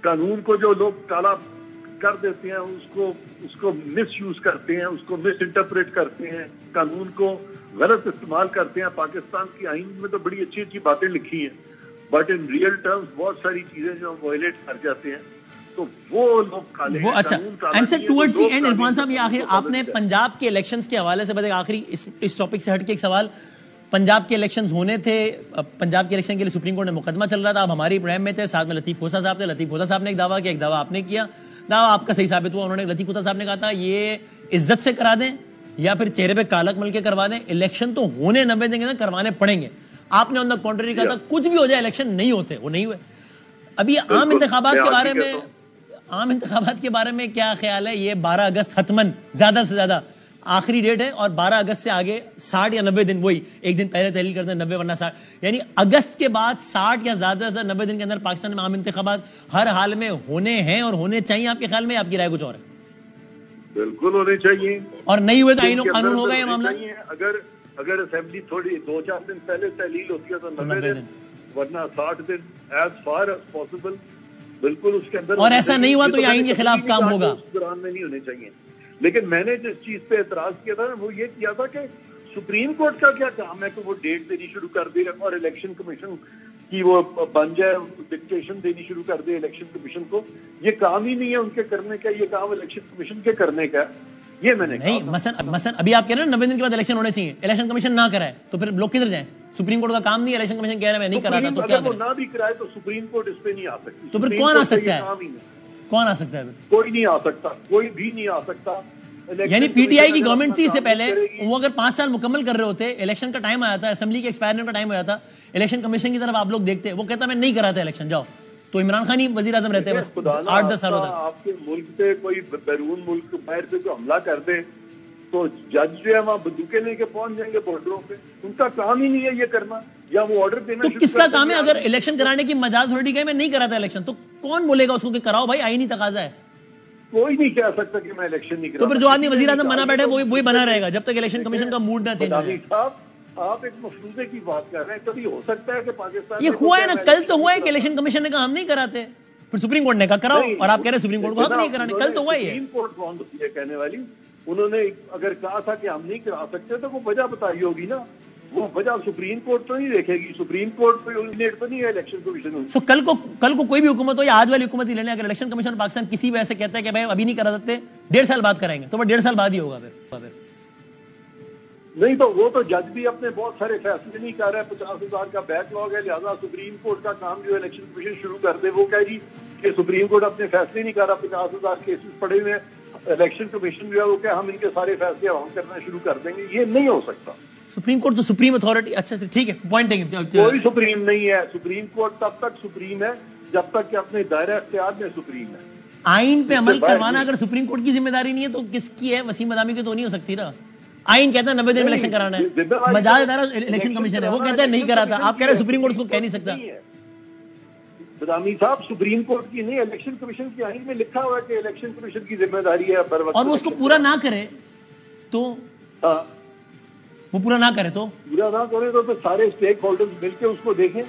قانون کو جو لوگ کالا کر دیتے ہیں اس کو مس یوز کرتے ہیں, اس کو مس انٹرپریٹ کرتے ہیں, قانون کو غلط استعمال کرتے ہیں. پاکستان کی آئین میں تو بڑی اچھی اچھی باتیں لکھی ہیں, بٹ ان ریئل ٹرمز بہت ساری چیزیں جو وائلیٹ کر جاتے ہیں, تو وہ لوگ کالے ہیں. اچھا, and sir towards the end Irfan صاحب, یہ آخر آپ نے پنجاب کے الیکشنز کے حوالے سے بس آخری اس ٹاپک سے ہٹ کے ایک سوال. پنجاب کے الیکشنز ہونے تھے, پنجاب کے الیکشن کے لیے سپریم کورٹ میں مقدمہ چل رہا تھا, آپ ہماری پرائم میں تھے, ساتھ میں لطیف کھوسہ صاحب تھے. لطیف کھوسہ صاحب نے ایک دعویٰ کیا, ایک دعویٰ آپ نے کیا. دعویٰ آپ کا صحیح ثابت ہوا. انہوں نے لطیف کھوسہ صاحب نے کہا تھا یہ عزت سے کرا دیں یا پھر چہرے پہ کالک مل کے کروا دیں, الیکشن تو ہونے 90 دن کے کروانے پڑیں گے. آپ نے آن دا کنٹری کہا تھا کچھ بھی ہو جائے الیکشن نہیں ہوتے, وہ نہیں ہوئے. ابھی عام انتخابات کے بارے میں کیا خیال ہے؟ یہ 12 اگست حتمن زیادہ سے زیادہ آخری ڈیٹ ہے, اور 12 اگست سے آگے 60 یا 90 دن, وہی ایک دن پہلے تحلیل کرتے ہیں 90 ورنہ 60, یعنی اگست کے بعد 60 یا زیادہ سے 90 دن کے اندر پاکستان میں عام انتخابات ہر حال میں ہونے ہیں اور ہونے چاہیے. آپ کے خیال میں, آپ کی رائے کچھ اور ہے؟ بالکل ہونے چاہیے, اور نہیں ہوئے تو آئین و قانون ہوگا یہ معاملہ. اگر اسمبلی تھوڑی 2-4 دن پہلے تحلیل ہوتی ہے تو 90 دن, ورنہ 60 دن, ایز فار ایز پاسبل. بالکل اس کے اندر, اور ایسا نہیں ہوا تو یہ آئین کے خلاف کام ہوگا. اس دوران میں نہیں ہونے چاہیے. لیکن میں نے جس چیز پہ اعتراض کیا تھا وہ یہ کیا تھا کہ سپریم کورٹ کا کیا کام ہے کہ وہ ڈیٹ دینی شروع کر دے اور الیکشن کمیشن کی وہ بن جائے, ڈکٹیشن دینی شروع کر دے الیکشن کمیشن کو. یہ کام ہی نہیں ہے ان کے کرنے کا, یہ کام الیکشن کمیشن کے کرنے کا. یہ میں نے نہیں, مثلا ابھی آپ کہہ رہے ہیں 90 دن کے بعد الیکشن ہونے چاہیے, الیکشن کمیشن نہ کرائے تو پھر لوگ کدھر جائیں؟ سپریم کورٹ کا کام نہیں ہے, الیکشن کمیشن کہہ رہا ہے میں نہیں کراتا, تو کیا کریں؟ نہ بھی کرائے تو سپریم کورٹ اس پہ نہیں آ سکتی. تو پھر کون آ سکتا ہے؟ کون آ سکتا ہے؟ کوئی نہیں آ سکتا, کوئی بھی نہیں آ سکتا. یعنی پی ٹی آئی کی گورنمنٹ تھی اس سے پہلے, وہ اگر 5 سال مکمل کر رہے ہوتے, الیکشن کا ٹائم آیا تھا, اسمبلی کے ایکسپائرمنٹ کا ٹائم ہو جاتا, الیکشن کمیشن کی طرف آپ لوگ دیکھتے, وہ کہتا میں نہیں کراتا الیکشن, جاؤ. تو عمران خان ہی وزیر اعظم رہتے بس 8-10 سالوں تک. آپ کے ملک پہ کوئی بیرون ملک باہر سے جو حملہ کر دے تو جج جو ہے وہاں بندوقیں لے کے پہنچ جائیں گے بارڈروں پہ. ان کا کام ہی نہیں ہے یہ کرنا. یا وہ آرڈر دینا. تو کس کا کام ہے اگر الیکشن کرانے کی مجاز اتھارٹی کہے میں نہیں کراتا الیکشن تو کون بولے گا اس کو کہ کراؤ بھائی, آئینی تقاضا ہے. کوئی نہیں کہہ سکتا کہ میں الیکشن نہیں کراتا. تو پھر جو آدمی وزیر اعظم بنا بیٹھے وہی بنا رہے گا جب تک الیکشن کمیشن کا موڈ نہ چینج ہو جائے. صاحب آپ ایک مفروضے کی بات کر رہے ہیں, کبھی ہو سکتا ہے کہ پاکستان یہ ہوا ہے نا, کل تو ہوا ہے کہ الیکشن کمیشن نے کہا ہم نہیں کراتے, پھر سپریم کورٹ نے کہا کراؤ, اور آپ کہہ رہے ہیں سپریم کورٹ کو حق نہیں کرانے. کل تو ہوا ہی ہے. سپریم کورٹ کون ہوتی ہے کہنے والی؟ انہوں نے اگر کہا تھا کہ ہم نہیں کرا سکتے تو وہ وجہ بتائی ہوگی نا. وہ وجہ سپریم کورٹ تو نہیں دیکھے گی, سپریم کورٹ پہ تو نہیں ہے الیکشن کمیشن. سو کل کو کوئی بھی حکومت ہو یا آج والی حکومت ہی لینے, اگر الیکشن کمیشن پاکستان کسی وجہ سے کہتا ہے کہ بھائی ابھی نہیں کرا سکتے 1.5 سال بعد کرائیں گے, تو وہ 1.5 سال بعد ہی ہوگا. پھر نہیں تو وہ تو جج بھی اپنے بہت سارے فیصلے نہیں کر رہے ہیں, 50,000 کا بیک لاگ ہے, لہٰذا سپریم کورٹ کا کام جو ہے الیکشن کمیشن شروع کر دے. وہ کہہ جی کہ سپریم کورٹ اپنے فیصلے نہیں کر رہا, 50,000 کیسز پڑے ہوئے ہیں, الیکشن کمیشن جو ہے وہ کہ ہم ان کے سارے فیصلے عوام کرنا شروع کر دیں گے. یہ نہیں ہو سکتا. سپریم کورٹ تو سپریم اتھارٹی. اچھا ٹھیک ہے, پوائنٹ ہے. کوئی سپریم نہیں ہے. سپریم کورٹ تب تک سپریم ہے جب تک کہ اپنے دائرہ اختیار میں سپریم ہے. آئین پہ عمل کروانا اگر سپریم کورٹ کی ذمہ داری نہیں ہے تو کس کی ہے؟ وسیم ادامی کی تو نہیں ہو سکتی نا. آئین کہتا ہے 90 دن میں الیکشن کرانا ہے, مجاز ادارہ الیکشن کمیشن ہے, وہ کہتا ہے نہیں کراتا. آپ کہہ رہے ہیں سپریم کورٹ اس کو کہہ نہیں سکتا. بدامی صاحب سپریم کورٹ کی نہیں, الیکشن کمیشن کی آئین میں لکھا ہوا ہے کہ الیکشن کمیشن کی ذمہ داری ہے اور وہ اس کو پورا نہ کرے تو وہ پورا نہ کرے تو سارے اسٹیک ہولڈرز مل کے اس کو دیکھیں,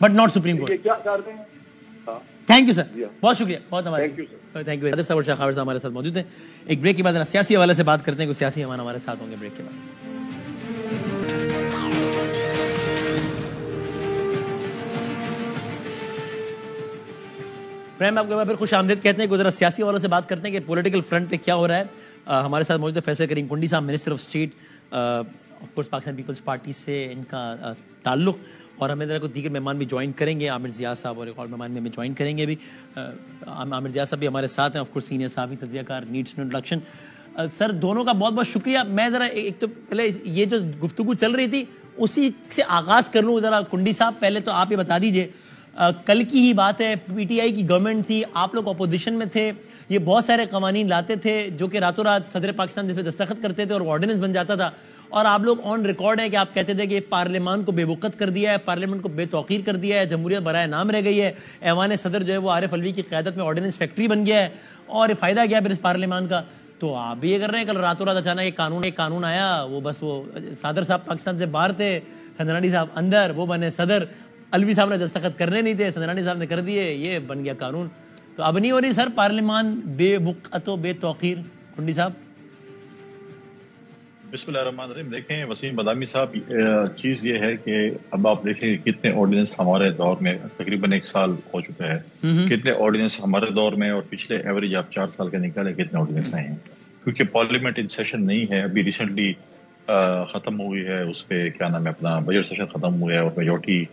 بٹ ناٹ سپریم کورٹ. کیا کر رہے ہیں. تھینک یو سر, بہت شکریہ, بہت ہمارے تھینک یو. حضرت صاحب اور شاہ خاور صاحب ہمارے ساتھ موجود ہیں. ایک بریک کے بعد سیاسی حوالے سے بات کرتے ہیں, کوئی سیاسی مہمان ہمارے ساتھ ہوں گے بریک کے بعد. فریم آپ کے بعد پھر خوش آمدید کہتے ہیں کہ ذرا سیاسی حوالوں سے بات کرتے ہیں کہ پولیٹیکل فرنٹ پہ کیا ہو رہا ہے. ہمارے ساتھ موجود ہے Faisal Karim Kundi Sahib, minister of state, of course Pakistan Peoples Party سے ان کا تعلق, اور ہمیں ذرا کوئی دیگر مہمان بھی جوائن کریں گے. عامر ضیاء صاحب اور ایک اور مہمان بھی ہمیں جوائن کریں گے. ابھی عامر ضیاء صاحب بھی ہمارے ساتھ ہیں, آف کورس سینئر صحافی, تجزیہ کار, نیڈس انٹروڈکشن. سر دونوں کا بہت بہت شکریہ. میں ذرا ایک تو پہلے یہ جو گفتگو چل رہی تھی اسی سے آغاز کر لوں. ذرا کنڈی صاحب پہلے تو آپ یہ بتا دیجئے, کل کی ہی بات ہے, پی ٹی آئی کی گورنمنٹ تھی, آپ لوگ اپوزیشن میں تھے, یہ بہت سارے قوانین لاتے تھے جو کہ راتوں رات صدر پاکستان جس پہ دستخط کرتے تھے اور آرڈیننس بن جاتا تھا, اور آپ لوگ آن ریکارڈ ہے کہ آپ کہتے تھے کہ پارلیمان کو بے وقت کر دیا ہے, پارلیمنٹ کو بے توقیر کر دیا ہے, جمہوریت برائے نام رہ گئی ہے, ایوان صدر جو ہے وہ عارف علوی کی قیادت میں آرڈیننس فیکٹری بن گیا ہے, اور یہ فائدہ گیا پھر اس پارلیمان کا. تو آپ بھی یہ کر رہے ہیں, کل راتوں رات اچانک ایک قانون آیا, وہ بس وہ صادر صاحب پاکستان سے باہر تھے, سندرانی صاحب اندر, وہ بنے صدر, علوی صاحب نے دستخط کرنے نہیں تھے, سندرانی صاحب نے کر دیے, یہ بن گیا قانون. تو اب نہیں ہو رہی سر پارلیمان بے وقت و بے توقیر؟ کنڈی صاحب بسم اللہ الرحمن الرحیم. دیکھیں وسیم بدامی صاحب, چیز یہ ہے کہ اب آپ دیکھیں کتنے آرڈیننس ہمارے دور میں تقریباً 1 سال ہو چکا ہے, کتنے آرڈیننس ہمارے دور میں اور پچھلے ایوریج آپ 4 سال کے نکالے کتنے آرڈیننس آئے ہیں, کیونکہ پارلیمنٹ ان سیشن نہیں ہے. ابھی ریسنٹلی ختم ہوئی ہے, اس پہ کیا نام ہے اپنا بجٹ سیشن ختم ہوا ہے, اور میجورٹی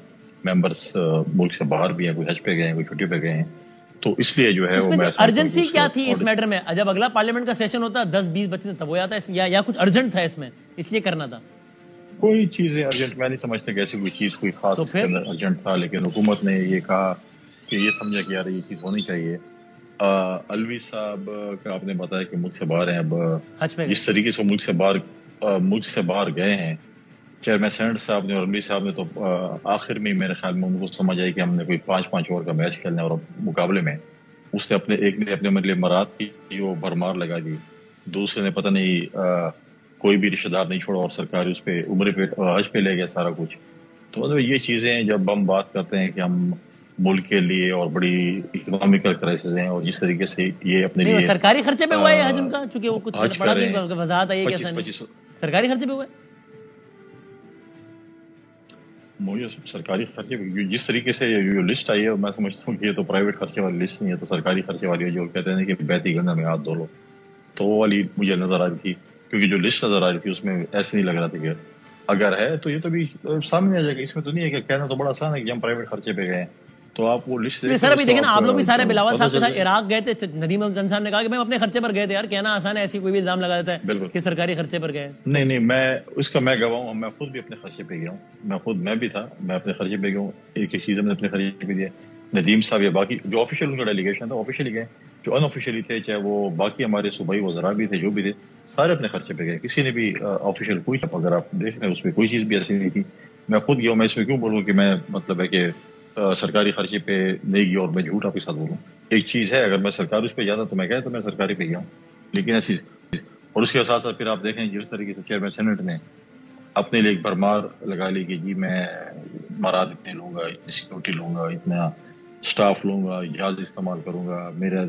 ممبرس ملک سے باہر بھی ہیں, کوئی حج پہ گئے ہیں, کوئی چھٹی پہ گئے ہیں. تو اس لیے جو ہے وہ ارجنسی کیا تھی اس میٹر میں؟ جب اگلا پارلیمنٹ کا سیشن ہوتا 10-20 بچے تب ہو جاتا ہے, یا کچھ ارجنٹ تھا اس میں اس لیے کرنا تھا؟ کوئی چیزیں ارجنٹ میں نہیں سمجھتا کہ ایسی کوئی چیز کوئی خاص ارجنٹ تھا, لیکن حکومت نے یہ کہا کہ یہ سمجھا کہ یار یہ چیز ہونی چاہیے. علوی صاحب کا آپ نے بتایا کہ ملک سے باہر ہیں, اب جس طریقے سے ملک سے باہر گئے ہیں, چیئرمین سینٹ صاحب نے اور علوی صاحب نے, تو آخر میں میرے خیال میں ان کو سمجھ آئی کہ ہم نے کوئی 5-5 اوور کا میچ کھیلنا ہے, اور مقابلے میں اس نے ایک نے اپنے مطلب مراد کی وہ بھرمار لگا دی, دوسرے نے پتہ نہیں کوئی بھی رشتہ دار نہیں چھوڑا, اور سرکاری اس پہ عمرے پہ حج پہ لے گیا سارا کچھ. تو مطلب یہ چیزیں جب ہم بات کرتے ہیں کہ ہم ملک کے لیے اور بڑی اکنامیکل کرائسس ہیں, اور جس طریقے سے یہ اپنے لیے سرکاری خرچے پہ ہوا ہے حج ان کا, چونکہ وہ کچھ بڑا وضاحت آئی ہے کہ سرکاری خرچے پہ ہوا ہے. مجھے سرکاری خرچے جس طریقے سے جو لسٹ آئی ہے, میں سمجھتا ہوں کہ یہ تو پرائیویٹ خرچے والی لسٹ نہیں ہے, تو سرکاری خرچے والی ہے, جو کہتے ہیں کہ بیتی گنگا میں ہاتھ دھو لو, تو وہ والی مجھے نظر آ رہی تھی. کیونکہ جو لسٹ نظر آ رہی تھی اس میں ایسے نہیں لگ رہا تھا کہ اگر ہے تو یہ تو بھی سامنے آ جائے گا. اس میں تو نہیں ہے کہ کہنا تو بڑا آسان ہے کہ ہم پرائیوٹ خرچے پہ گئے, تو آپ وہ لسٹ سر ابھی دیکھیں نا, آپ لوگ بھی سارے بلاول صاحب کے ساتھ عراق گئے تھے, ندیم الحسن صاحب نے کہا کہ میں اپنے خرچے پر گئے تھے. یار کہنا آسان ہے, ایسی کوئی بھی الزام لگا دیتا ہے کہ سرکاری خرچے پر گئے. نہیں میں اس کا میں گواہ ہوں, میں خود بھی اپنے خرچے پہ گیا ہوں, میں بھی تھا, میں اپنے خرچے پہ گیا ہوں, ایک چیز نے اپنے خرچے پہ دیا. ندیم صاحب یا باقی جو آفیشیل ان کا ڈیلیگیشن تھا آفیشیلی گئے, جو ان آفیشیلی تھے چاہے وہ باقی ہمارے صوبائی وزراء بھی تھے, جو بھی تھے, سارے اپنے خرچے پہ گئے. کسی نے بھی آفیشیل کوئی, اگر آپ دیکھ رہے ہیں اس میں کوئی چیز بھی ایسی نہیں تھی میں خود گیا ہوں. میں اس میں کیوں بولوں کہ میں مطلب ہے کہ سرکاری خرچے پہ نہیں گیا اور میں جھوٹ آپ کے ساتھ بولوں. ایک چیز ہے, اگر میں سرکاری اس پہ جاتا تو میں کہتا تو میں سرکاری پہ گیا ہوں, لیکن ایسی. اور اس کے ساتھ ساتھ پھر آپ دیکھیں جس طریقے سے چیئرمین سینٹ نے اپنے لیے ایک بھرمار لگا لی کہ جی میں مراد اتنے لوں گا, اتنی سیکورٹی لوں گا, اتنا سٹاف لوں گا, جہاز استعمال کروں گا, میرا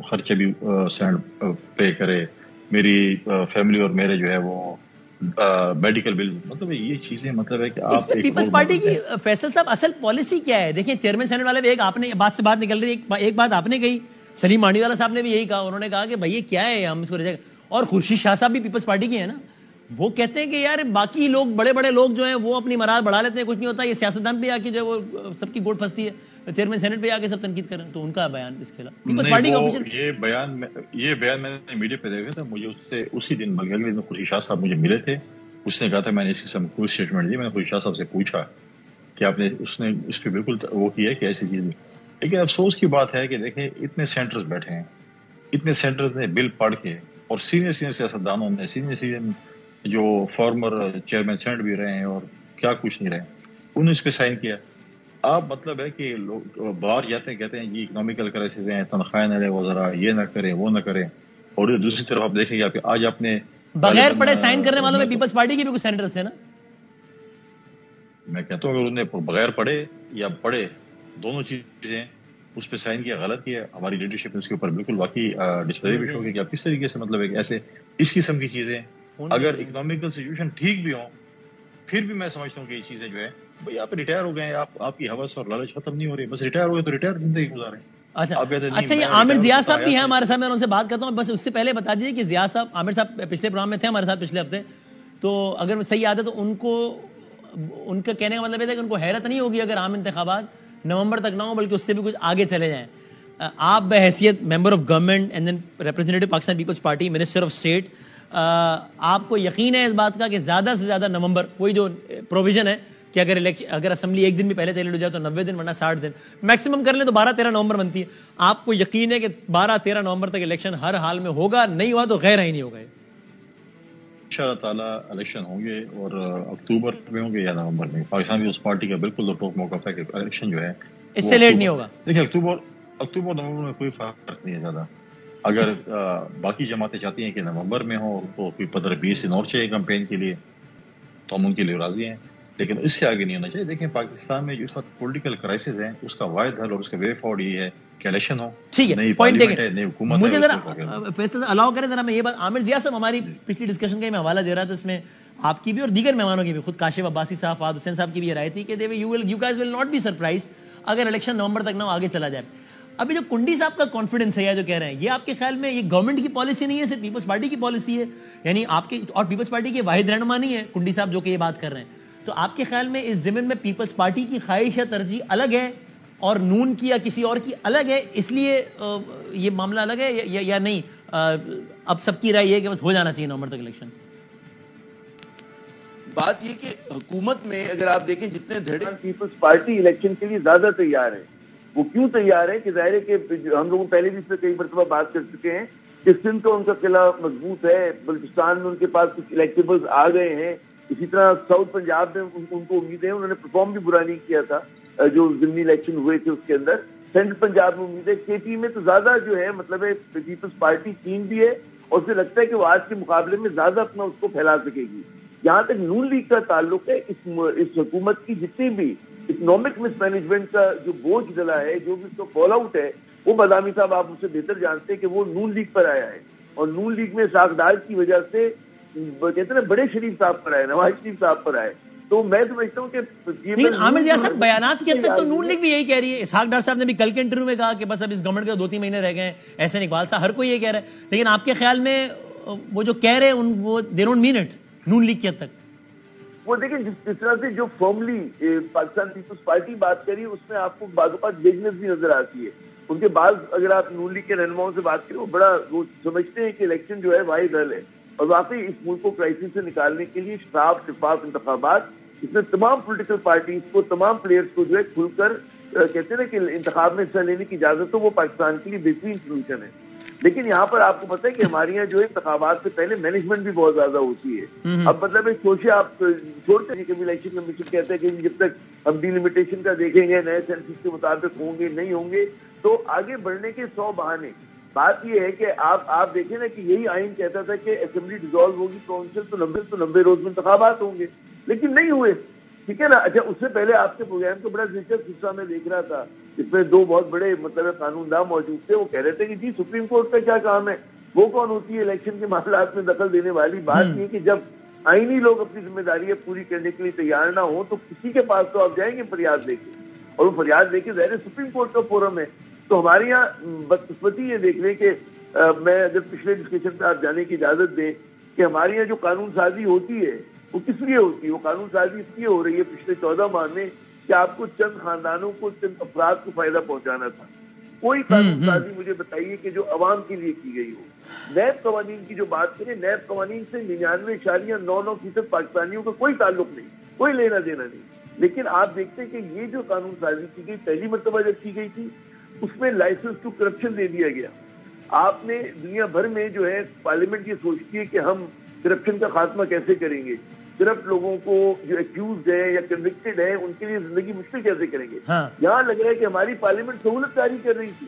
خرچے بھی سینٹ پے کرے, میری فیملی اور میرے جو ہے وہ میڈیکل بل. مطلب یہ چیزیں مطلب ہے کہ آپ پیپلز پارٹی کی فیصل صاحب اصل پالیسی کیا ہے؟ دیکھیں چیئرمین سینٹ والے بھی ایک آپ نے بات سے بات نکل رہی ہے, ایک بات آپ نے کہی, سلیم مانڈی والا صاحب نے بھی یہی کہا, انہوں نے کہا کہ بھائی یہ کیا ہے ہم اس کو ریجیکٹ. اور خورشید شاہ صاحب بھی پیپلز پارٹی کے ہیں نا, وہ کہتے ہیں کہ یار باقی لوگ بڑے بڑے لوگ جو ہیں وہ اپنی مراد بڑھا لیتے ہیں, کچھ نہیں ہوتا, یہ سیاستدان پہ آ کے جو وہ سب کی گوٹ پھنستی ہے, چیئرمین سینٹ پہ آ کے سب تنقید کریں. تو ان کا بیان اس کے خلاف پیپلز پارٹی کا یہ بیان میں نے میڈیا پہ دیکھا تھا. مجھے اس سے اسی دن اگلے دن خورشید شاہ صاحب مجھے ملے تھے, اس نے کہا تھا میں نے اس قسم کوئی اسٹیٹمنٹ دی. میں نے خورشید شاہ صاحب سے پوچھا کہ آپ نے اس نے اس پہ بالکل وہ کیا ہے کہ ایسی چیز. لیکن افسوس کی بات ہے کہ دیکھیں اتنے سینٹرز بیٹھے ہیں, اتنے سینٹرز نے بل پڑھ کے, اور سینئر سیاستدانوں نے, سینئر جو فارمر چیئرمین سینٹ بھی رہے ہیں اور کیا کچھ نہیں رہے, انہوں نے اس پہ سائن کیا. آپ مطلب ہے کہ لوگ باہر جاتے ہیں کہتے ہیں جی اکنامیکل کرائسس ہیں, تنخواہیں نہ لیں, وہ ذرا یہ نہ کریں وہ نہ کریں, اور دوسری طرف آپ دیکھیں گے آج آپ نے بغیر پڑھے سائن کرنے والوں میں پیپلز پارٹی کے بھی کچھ سینٹرز ہیں نا. میں کہتا ہوں اگر انہوں نے بغیر پڑھے یا پڑھے دونوں چیزیں اس پہ سائن کیا, غلط کیا. ہماری لیڈرشپ نے اس کے اوپر بالکل واقعی ڈسپریویٹ ہو گئی کہ آپ کس طریقے سے مطلب ایسے اس قسم کی چیزیں, اگر اکنامیکل سچویشن ٹھیک بھی ہوں پھر بھی میں سمجھتا ہوں کہ یہ چیزیں جو ہے بھائی آپ ریٹائر ہو گئے ہیں, آپ کی حوث اور لالچ ختم نہیں ہو رہی, بس ریٹائر ہو گئے تو ریٹائر زندگی گزاریں. اچھا یہ عامر ضیاء صاحب بھی ہیں ہمارے ساتھ, میں ان سے بات کرتا ہوں. بس اس سے پہلے بتا دیجیے کہ ضیاء صاحب, عامر صاحب پچھلے پروگرام میں تھے ہمارے ساتھ پچھلے ہفتے, تو اگر صحیح یاد ہے تو ان کو ان کا کہنے کا مطلب یہ تھا کہ ان کو حیرت نہیں ہوگی اگر عام انتخابات نومبر تک نہ ہو بلکہ اس سے بھی کچھ آگے چلے جائیں. آپ بحیثیت member of government and then representative Pakistan Peoples Party, minister of state, آپ کو یقین ہے اس بات کا کہ زیادہ سے زیادہ نومبر, کوئی جو پروویژن ہے کہ اگر اسمبلی ایک دن بھی پہلے تیل ہو جائے تو 90 دن ورنہ 60 دن میکسیمم کر لیں تو 12-13 نومبر بنتی ہے, آپ کو یقین ہے کہ 12-13 نومبر تک الیکشن ہر حال میں ہوگا, نہیں ہوا تو غیر ہی نہیں ہوگا. انشاءاللہ تعالیٰ الیکشن ہوں گے, اور اکتوبر میں ہوں گے یا نومبر میں. پاکستان پیپلز پارٹی کا بالکل ٹوک موقف ہے کہ الیکشن جو ہے اس سے لیٹ نہیں ہوگا. دیکھیں اکتوبر نومبر میں کوئی فرق نہیں ہے زیادہ. اگر باقی جماعتیں چاہتی ہیں کہ نومبر میں ہو تو کوئی 15-20 دن اور چاہیے کمپین کے لیے, تو ہم ان کے لیے راضی ہیں, لیکن اس سے آگے نہیں ہونا چاہیے. دیکھیں پاکستان میں جو اس وقت پولیٹیکل کرائسس ہے اس کا واحد حل اور اس کا وے فارورڈ یہ ہے کہ الیکشن ہو. ٹھیک ہے, نئی پوائنٹ پارلیمنٹ ہے, نئی حکومت ہے. مجھے ذرا فیصل الاؤ کریں ذرا, میں یہ بات عامر ضیاء صاحب ہماری پچھلی ڈسکشن کا میں حوالہ دے رہا تھا, اس میں آپ کی بھی اور دیگر مہمانوں کی بھی, خود کاشف عباسی صاحب, فہد حسین صاحب کی بھی یہ رائے تھی کہ you guys will not be surprised اگر الیکشن نومبر تک نہ آگے چلا جائے. ابھی جو کنڈی صاحب کا کانفیڈنس ہے یا جو کہہ رہے ہیں, یہ آپ کے خیال میں یہ گورنمنٹ کی پالیسی نہیں ہے, صرف پیپلز پارٹی کی پالیسی ہے, یعنی آپ کے اور پیپلز پارٹی کے واحد رہنما نہیں ہے کنڈی صاحب جو کہ یہ بات کر رہے ہیں, تو آپ کے خیال میں اس ضمن میں پیپلز پارٹی کی خواہش یا ترجیح الگ ہے اور نون کی یا کسی اور کی الگ ہے, اس لیے یہ معاملہ الگ ہے یا نہیں؟ اب سب کی رائے یہ ہے کہ بس ہو جانا چاہیے نومبر تک الیکشن. بات یہ کہ حکومت میں اگر آپ دیکھیں جتنے دھڑے پیپلز پارٹی الیکشن کے لیے زیادہ تیار ہے. وہ کیوں تیار ہے کہ ظاہر ہے کہ ہم لوگ پہلے بھی اس پہ کئی مرتبہ بات کر چکے ہیں کہ سندھ کا ان کا قلعہ مضبوط ہے, بلوچستان میں ان کے پاس کچھ الیکٹیبلز آ گئے ہیں, اسی طرح ساؤتھ پنجاب میں ان کو امیدیں ہیں, انہوں نے پرفارم بھی برا نہیں کیا تھا جو ضمنی الیکشن ہوئے تھے اس کے اندر. سینٹرل پنجاب میں امید ہے, کے پی میں تو زیادہ جو ہے مطلب ہے پیپلز پارٹی ٹیم بھی ہے اور اسے لگتا ہے کہ وہ آج کے مقابلے میں زیادہ اپنا اس کو پھیلا سکے گی. جہاں تک نون لیگ کا تعلق ہے, اس حکومت کی جتنی بھی اکنامک مس مینجمنٹ کا جو بوجھ ڈلا ہے, جو بھی اس کا فال آؤٹ ہے, وہ بادامی صاحب آپ مجھ سے بہتر جانتے ہیں کہ وہ نون لیگ پر آیا ہے, اور نون لیگ میں ساکھدار کی وجہ سے کہتے ہیں بڑے شریف صاحب پر آئے, نواز شریف صاحب پر آئے. تو میں سمجھتا ہوں کہ لیکن عامر ضیاء صاحب بیانات کی حد تک تو نون لیگ بھی یہی کہہ رہی ہے. اسحاق ڈار صاحب نے بھی کل کے انٹرویو میں کہا کہ بس اب اس گورنمنٹ کے 2-3 مہینے رہ گئے ہیں, احسن اقبال صاحب, ہر کوئی یہ کہہ رہا ہے. لیکن آپ کے خیال میں وہ جو کہہ رہے ہیں وہ they don't mean it Noon League کی حد تک؟ وہ دیکھیں جس طرح سے جو فارملی پاکستان پیپلز پارٹی بات کری اس میں آپ کو بعض اوقات ویکنیس بھی نظر آتی ہے. ان کے بعض اگر آپ نون لیگ کے رہنماؤں سے بات کریں وہ سمجھتے ہیں کہ الیکشن جو ہے واحد حل ہے, اور واقعی اس ملک کو کرائسس سے نکالنے کے لیے شفاف انتخابات, اس میں تمام پولیٹیکل پارٹیز کو, تمام پلیئرز کو جو ہے کھل کر کہتے ہیں نا کہ انتخاب میں حصہ لینے کی اجازت ہو, وہ پاکستان کے لیے بہترین سولوشن ہے. لیکن یہاں پر آپ کو پتہ ہے کہ ہمارے یہاں جو ہے انتخابات سے پہلے مینجمنٹ بھی بہت زیادہ ہوتی ہے. اب مطلب ایک سوچے آپ چھوڑتے ہیں کبھی الیکشن کمیشن کہتے ہیں کہ جب تک ہم ڈیلیمیٹیشن کا دیکھیں گے نئے سینسس کے مطابق ہوں گے نہیں ہوں گے تو آگے بڑھنے کے 100 بہانے. بات یہ ہے کہ آپ دیکھیں نا کہ یہی آئین کہتا تھا کہ اسمبلی ڈیزالو ہوگی کونسل تو 90 روز میں انتخابات ہوں گے لیکن نہیں ہوئے. ٹھیک ہے نا. اچھا اس سے پہلے آپ کے پروگرام کو بڑا دلچسپ حصہ میں دیکھ رہا تھا اس میں 2 بہت بڑے مطلب قانون داں موجود تھے. وہ کہہ رہے تھے کہ جی سپریم کورٹ کا کیا کام ہے, وہ کون ہوتی ہے الیکشن کے معاملات میں دخل دینے والی. بات یہ کہ جب آئینی لوگ اپنی ذمہ داری پوری کرنے کے لیے تیار نہ ہوں تو کسی کے پاس تو آپ جائیں گے فریاد لے کے, اور وہ فریاد لے کے ظاہر سپریم کورٹ کا فورم ہے. تو ہمارے یہاں بدقسمتی یہ دیکھ لیں کہ میں اگر پچھلے ڈسکشن پہ آپ جانے کی اجازت دیں کہ ہمارے یہاں جو قانون سازی ہوتی ہے وہ کس لیے ہوتی ہے. وہ قانون سازی اس لیے ہو رہی ہے پچھلے 14 ماہ میں کہ آپ کو چند خاندانوں کو چند افراد کو فائدہ پہنچانا تھا. کوئی قانون سازی مجھے بتائیے کہ جو عوام کے لیے کی گئی ہو. نیب قوانین کی جو بات کریں, نیب قوانین سے 99.99% پاکستانیوں کا کوئی تعلق نہیں, کوئی لینا دینا نہیں. لیکن آپ دیکھتے ہیں کہ یہ جو قانون سازی کی گئی پہلی مرتبہ جب کی گئی تھی اس میں لائسنس ٹو کرپشن دے دیا گیا. آپ نے دنیا بھر میں جو ہے پارلیمنٹ یہ سوچتی ہے کہ ہم کرپشن کا خاتمہ کیسے کریں گے, صرف لوگوں کو جو ایکیوزڈ ہیں یا کنوکٹڈ ہیں ان کے لیے زندگی مشکل کیسے کریں گے. یہاں لگ رہا ہے کہ ہماری پارلیمنٹ سہولت جاری کر رہی تھی.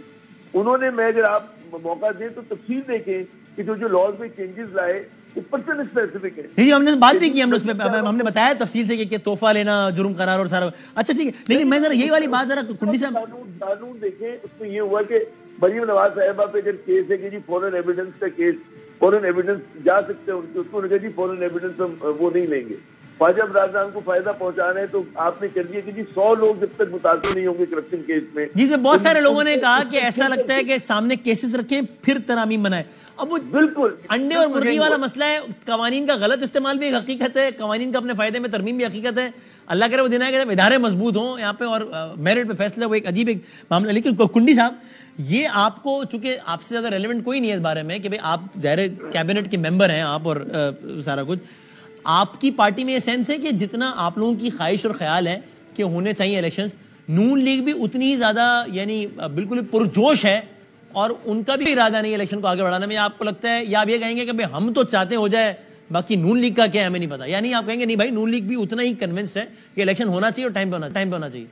انہوں نے, میں اگر آپ موقع دیں تو تفصیل دیکھیں کہ جو لاز میں چینجز لائے پرسن اسپیسیفک ہے. جی ہم نے بات بھی کی, ہم نے بتایا تفصیل سے کہ تحفہ لینا جرم قرار اور سارا. اچھا ٹھیک ہے, لیکن میں ذرا یہی والی بات ذرا کنڈی صاحب قانون دیکھیں. اس میں یہ ہوا کہ مریم نواز صاحبہ پہ جب کیس ہے کہ جی فورن ایویڈنس کا کیس, فورن ایویڈنس جا سکتے ہیں ان کے, اس کو لگا جی فورن ایویڈنس ہم وہ نہیں لیں گے. خواجہ برادران کو فائدہ پہنچانا ہے تو آپ نے کر دیا کہ جی 100 لوگ جب تک متاثر نہیں ہوں گے کرپشن کیس میں. جس میں بہت سارے لوگوں نے کہا کہ ایسا لگتا ہے کہ سامنے کیسز رکھیں پھر ترامیم بنائیں. اب وہ بالکل انڈے اور مرغی والا مسئلہ ہے. قوانین کا غلط استعمال بھی ایک حقیقت ہے, قوانین کا اپنے فائدے میں ترمیم بھی حقیقت ہے. اللہ کرے وہ دن ہے کہ جب ادارے مضبوط ہوں یہاں پہ اور میرٹ پہ فیصلہ, وہ ایک عجیب ایک معاملہ. لیکن کنڈی صاحب یہ آپ کو, چونکہ آپ سے زیادہ ریلیونٹ کوئی نہیں ہے اس بارے میں کہ بھئی آپ ظاہر کیبنٹ کے ممبر ہیں آپ اور سارا کچھ, آپ کی پارٹی میں یہ سینس ہے کہ جتنا آپ لوگوں کی خواہش اور خیال ہے کہ ہونے چاہیے الیکشنز, نون لیگ بھی اتنی ہی زیادہ یعنی بالکل پرجوش ہے اور ان کا بھی ارادہ نہیں ہے الیکشن کو آگے بڑھانے میں؟ آپ کو لگتا ہے یا آپ یہ کہیں گے کہ ہم تو چاہتے ہو جائے, باقی نون لیگ کا کیا ہے ہمیں نہیں پتا, یعنی آپ کہیں گے نہیں بھائی نون لیگ بھی اتنا ہی کنونسڈ ہے کہ الیکشن ہونا چاہیے اور ٹائم پہ ہونا چاہیے؟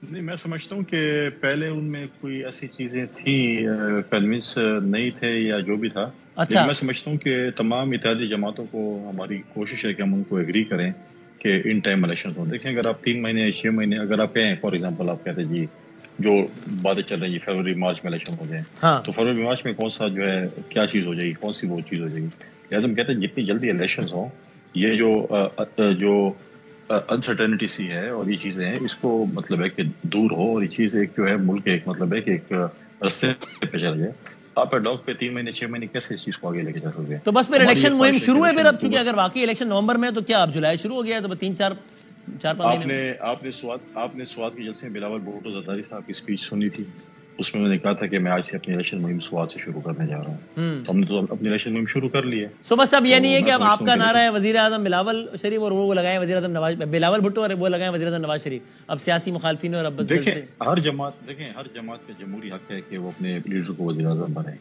نہیں, میں سمجھتا ہوں کہ پہلے ان میں کوئی ایسی چیزیں تھیں, کنونس نہیں تھے یا جو بھی تھا. اچھا, میں سمجھتا ہوں کہ تمام اتحادی جماعتوں کو ہماری کوشش ہے کہ ہم ان کو ایگری کریں کہ ان ٹائم الیکشن ہوں. دیکھیں اگر آپ 3 مہینے 6 مہینے اگر آپ کہیں فار ایگزامپل آپ کہتے جی جو باتیں چل رہی ہیں فروری مارچ میں الیکشن ہو جائیں, تو فروری مارچ میں کون سا جو ہے کیا چیز ہو جائے گی, کون سی وہ چیز ہو جائے گی. لہٰذا ہم کہتے ہیں جتنی جلدی الیکشنز ہوں, یہ جو انسرٹینٹی سی ہے اور یہ چیزیں ہیں اس کو مطلب ہے کہ دور ہو, اور یہ چیز ایک جو ہے ملک ایک مطلب ہے کہ ایک رستے پہ چل جائے. آپ ایڈاک پہ 3 مہینے 6 مہینے کیسے اس چیز کو آگے لے کے جا سکتے ہیں؟ تو بس پھر الیکشن مہم شروع ہے پھر اب, چونکہ اگر واقعی الیکشن نومبر میں تو کیا اب جولائی شروع ہو گیا ہے, تو 3-4-5 مہینے. آپ نے سوات کے جلسے میں بلاول بھٹو زرداری صاحب کی اسپیچ سنی تھی, اس میں نے کہا تھا کہ میں آج سے اپنی الیکشن مہم سوات سے شروع کرنے جا رہا ہوں. تو ہم نے تو اپنی الیکشن مہم شروع کر لی ہے. سو بس اب یہ نہیں ہے کہ اب آپ کا نعرہ ہے وزیر اعظم بلاول شریف اور وہ لگائیں وزیر اعظم نواز, بلاول بھٹو اور وہ لگائیں وزیر اعظم نواز شریف. اب سیاسی مخالفین اور اب دیکھیں ہر جماعت کا جمہوری حق ہے کہ وہ اپنے لیڈر کو وزیر اعظم بنائے.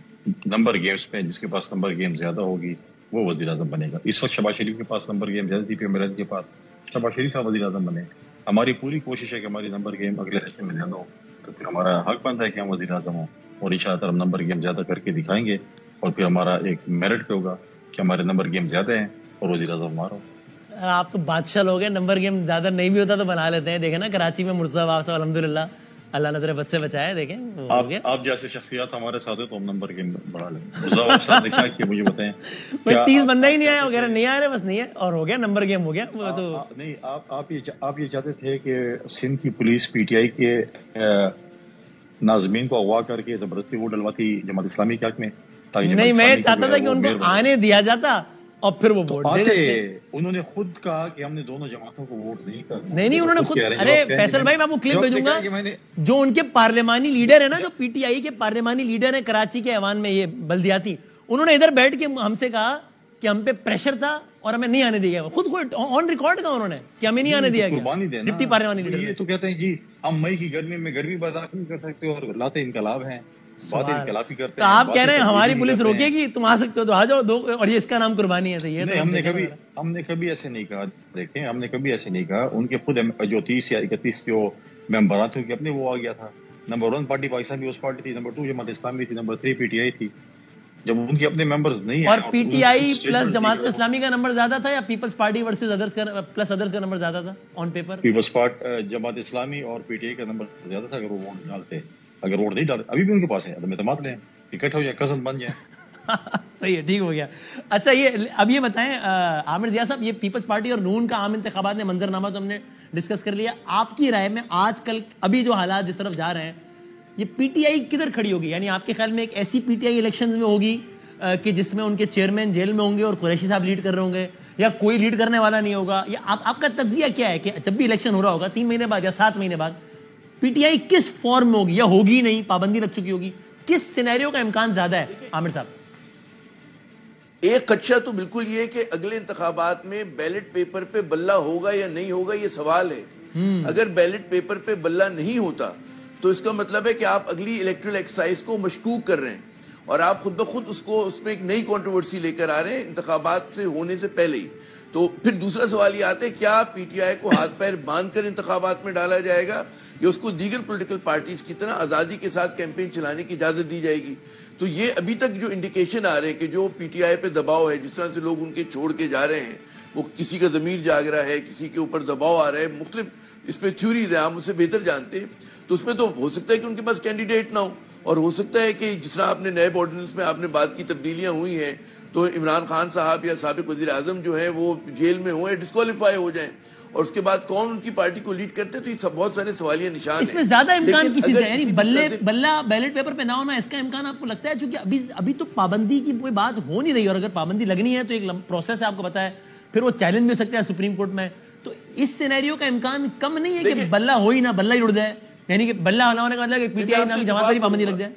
نمبر گیمز پہ جس کے پاس نمبر گیم زیادہ ہوگی وہ وزیر اعظم بنے گا. اس وقت شہباز شریف کے پاس نمبر گیم زیادہ تھی, پی ایم کے پاس شہباز شریف صاحب وزیر اعظم بنے. ہماری پوری کوشش ہے کہ ہماری نمبر گیم اگلے الیکشن میں زیادہ ہو, تو پھر ہمارا حق بنتا ہے کہ ہم وزیر اعظم ہوں, اور انشاءاللہ ہم نمبر گیم زیادہ کر کے دکھائیں گے, اور پھر ہمارا ایک میرٹ پہ ہوگا کہ ہمارے نمبر گیم زیادہ ہیں اور وزیر اعظم ہمارا ہو. آپ تو بادشاہ لوگ ہیں, نمبر گیم زیادہ نہیں بھی ہوتا تو بنا لیتے ہیں. دیکھیں نا کراچی میں مرزا صاحب سے الحمدللہ اللہ نظر بد سے بچائے. دیکھیں آپ جیسے شخصیات ہمارے ساتھ ہیں تو ہم نمبر گیم بڑھا لیں. مرزا صاحب دیکھا کہ مجھے بتائیں 30 بندہ ہی نہیں آیا وغیرہ, نہیں آ رہے بس نہیں ہے, اور ہو گیا نمبر گیم ہو گیا. تو نہیں, آپ یہ چاہتے تھے کہ سندھ کی پولیس پی ٹی آئی کے ناظمین کو اغوا کر کے زبردستی ووٹ ڈلواتی جماعت اسلامی کے حق میں. نہیں, میں چاہتا تھا کہ ان کو آنے دیا جاتا اور پھر وہ ووٹ دے دیتے. انہوں نے خود کہا کہ ہم نے دونوں جماعتوں کو ووٹ نہیں کرنا. نہیں, انہوں نے خود, ارے فیصل بھائی میں آپ کو کلپ بھیجوں گا, جو ان کے پارلیمانی لیڈر ہیں نا, جو پی ٹی آئی کے پارلیمانی لیڈر ہیں کراچی کے ایوان میں یہ بلدیاتی, انہوں نے ادھر بیٹھ کے ہم سے کہا کہ ہم پہ پریشر تھا اور ہمیں نہیں آنے دیا گیا. خود کو آن ریکارڈ کہا انہوں نے کہ ہمیں نہیں آنے دیا گیا. ڈپٹی پارلیمانی لیڈر یہ تو کہتے ہیں جی ہم مئی کی گرمی میں گرمی برداشت نہیں کر سکتے اور لاتے انقلاب ہیں. بات انقلابی کرتے تو آپ کہہ رہے ہیں ہماری پولیس روکے گی تم آ سکتے ہو تو آ جاؤ دو, اور یہ اس کا نام قربانی ہے. یہ ہم نے کبھی ایسے نہیں کہا. دیکھیں ہم نے کبھی ایسے نہیں کہا. ان کے خود جو 30 یا 31 جو ممبرات تھے اپنے وہ آ گیا تھا. نمبر 1 پارٹی پاکستان پیپلز پارٹی تھی, نمبر 2 جماعت اسلامی تھی, نمبر 3 پی ٹی آئی تھی. جب ان کے اپنے ممبرز نہیں ہیں اور P T I plus Jamaat Islami کا نمبر زیادہ تھا یا پیپلز پارٹی ورسز ادرس کا پلس ادرس کا نمبر زیادہ تھا on paper? Peoples party Jamaat Islami اور پی ٹی آئی کا نمبر زیادہ تھا. اگر وہ ووٹ ڈالتے, اگر ووٹ نہیں ڈالتے, ابھی بھی ان کے پاس ہے, عدم اعتماد لیں, ٹکٹ ہو جائے, کزن بن جائیں. صحیح ہے, ٹھیک ہو گیا. اچھا یہ اب یہ بتائیں عامر ضیاء صاحب, یہ پیپلز پارٹی اور نون کا عام انتخابات میں منظر نامہ تو ہم نے ڈسکس کر لیا. آپ کی رائے میں آج کل ابھی جو حالات جس طرف جا رہے ہیں, یہ پی ٹی آئی کدھر کھڑی ہوگی؟ یعنی آپ کے خیال میں ایک ایسی پی ٹی آئی الیکشن میں ہوگی کہ جس میں ان کے چیئرمین جیل میں ہوں گے اور قریشی صاحب لیڈ کر رہے ہوں گے, یا کوئی لیڈ کرنے والا نہیں ہوگا؟ یا آپ کا تجزیہ کیا ہے کہ جب بھی الیکشن ہو رہا ہوگا 3 مہینے بعد یا 7 مہینے بعد پی ٹی آئی کس فارم میں ہوگی, یا ہوگی نہیں, پابندی لگ چکی ہوگی, کس سینیریو کا امکان زیادہ ہے عامر صاحب؟ ایک خدشہ تو بالکل یہ ہے کہ اگلے انتخابات میں بیلٹ پیپر پہ بلہ ہوگا یا نہیں ہوگا, یہ سوال ہے. اگر بیلٹ پیپر پہ بلہ نہیں ہوتا تو اس کا مطلب ہے کہ آپ اگلی الیکٹرل ایکسرسائز کو مشکوک کر رہے ہیں, اور آپ خود بخود اس میں ایک نئی کنٹروورسی لے کر آ رہے ہیں انتخابات سے ہونے سے پہلے ہی. تو پھر دوسرا سوال یہ آتا ہے, کیا پی ٹی آئی کو ہاتھ پیر باندھ کر انتخابات میں ڈالا جائے گا, یا اس کو دیگر پولیٹیکل پارٹیز کی طرح آزادی کے ساتھ کیمپین چلانے کی اجازت دی جائے گی؟ تو یہ ابھی تک جو انڈیکیشن آ رہے ہیں کہ جو پی ٹی آئی پہ دباؤ ہے, جس طرح سے لوگ ان کے چھوڑ کے جا رہے ہیں, وہ کسی کا ضمیر جاگ رہا ہے, کسی کے اوپر دباؤ آ رہا ہے, مختلف اس پہ تھیوریز ہیں, آپ اسے بہتر جانتے ہیں. تو اس میں تو ہو سکتا ہے کہ ان کے پاس کینڈیڈیٹ نہ ہو, اور ہو سکتا ہے کہ جس طرح آپ نے نیب آرڈیننس میں آپ نے بات کی تبدیلیاں ہوئی ہیں, تو عمران خان صاحب یا سابق وزیر اعظم جو ہیں وہ جیل میں ہوں یا ڈسکوالیفائی ہو جائیں, اور اس کے بعد کون ان کی پارٹی کو لیڈ کرتے ہیں. تو یہ بہت سارے سوالیہ نشان ہیں. اس میں زیادہ امکان کسی سے, یعنی بلہ بیلٹ پیپر پہ نہ ہونا, اس کا امکان آپ کو لگتا ہے؟ چونکہ ابھی تو پابندی کی کوئی بات ہو نہیں رہی, اور اگر پابندی لگنی ہے تو ایک پروسیس ہے, آپ کو پتا ہے, پھر وہ چیلنج بھی ہو سکتا ہے سپریم کورٹ میں. تو اس سینیریو کا امکان کم نہیں ہے کہ بلہ ہو ہی نہ, بلہ ہی اڑ جائے, یعنی کہ بلہ ہونا ہونے کا مطلب کہ پی ٹی آئی نامی جماعت پر ہی پابندی لگ جائے.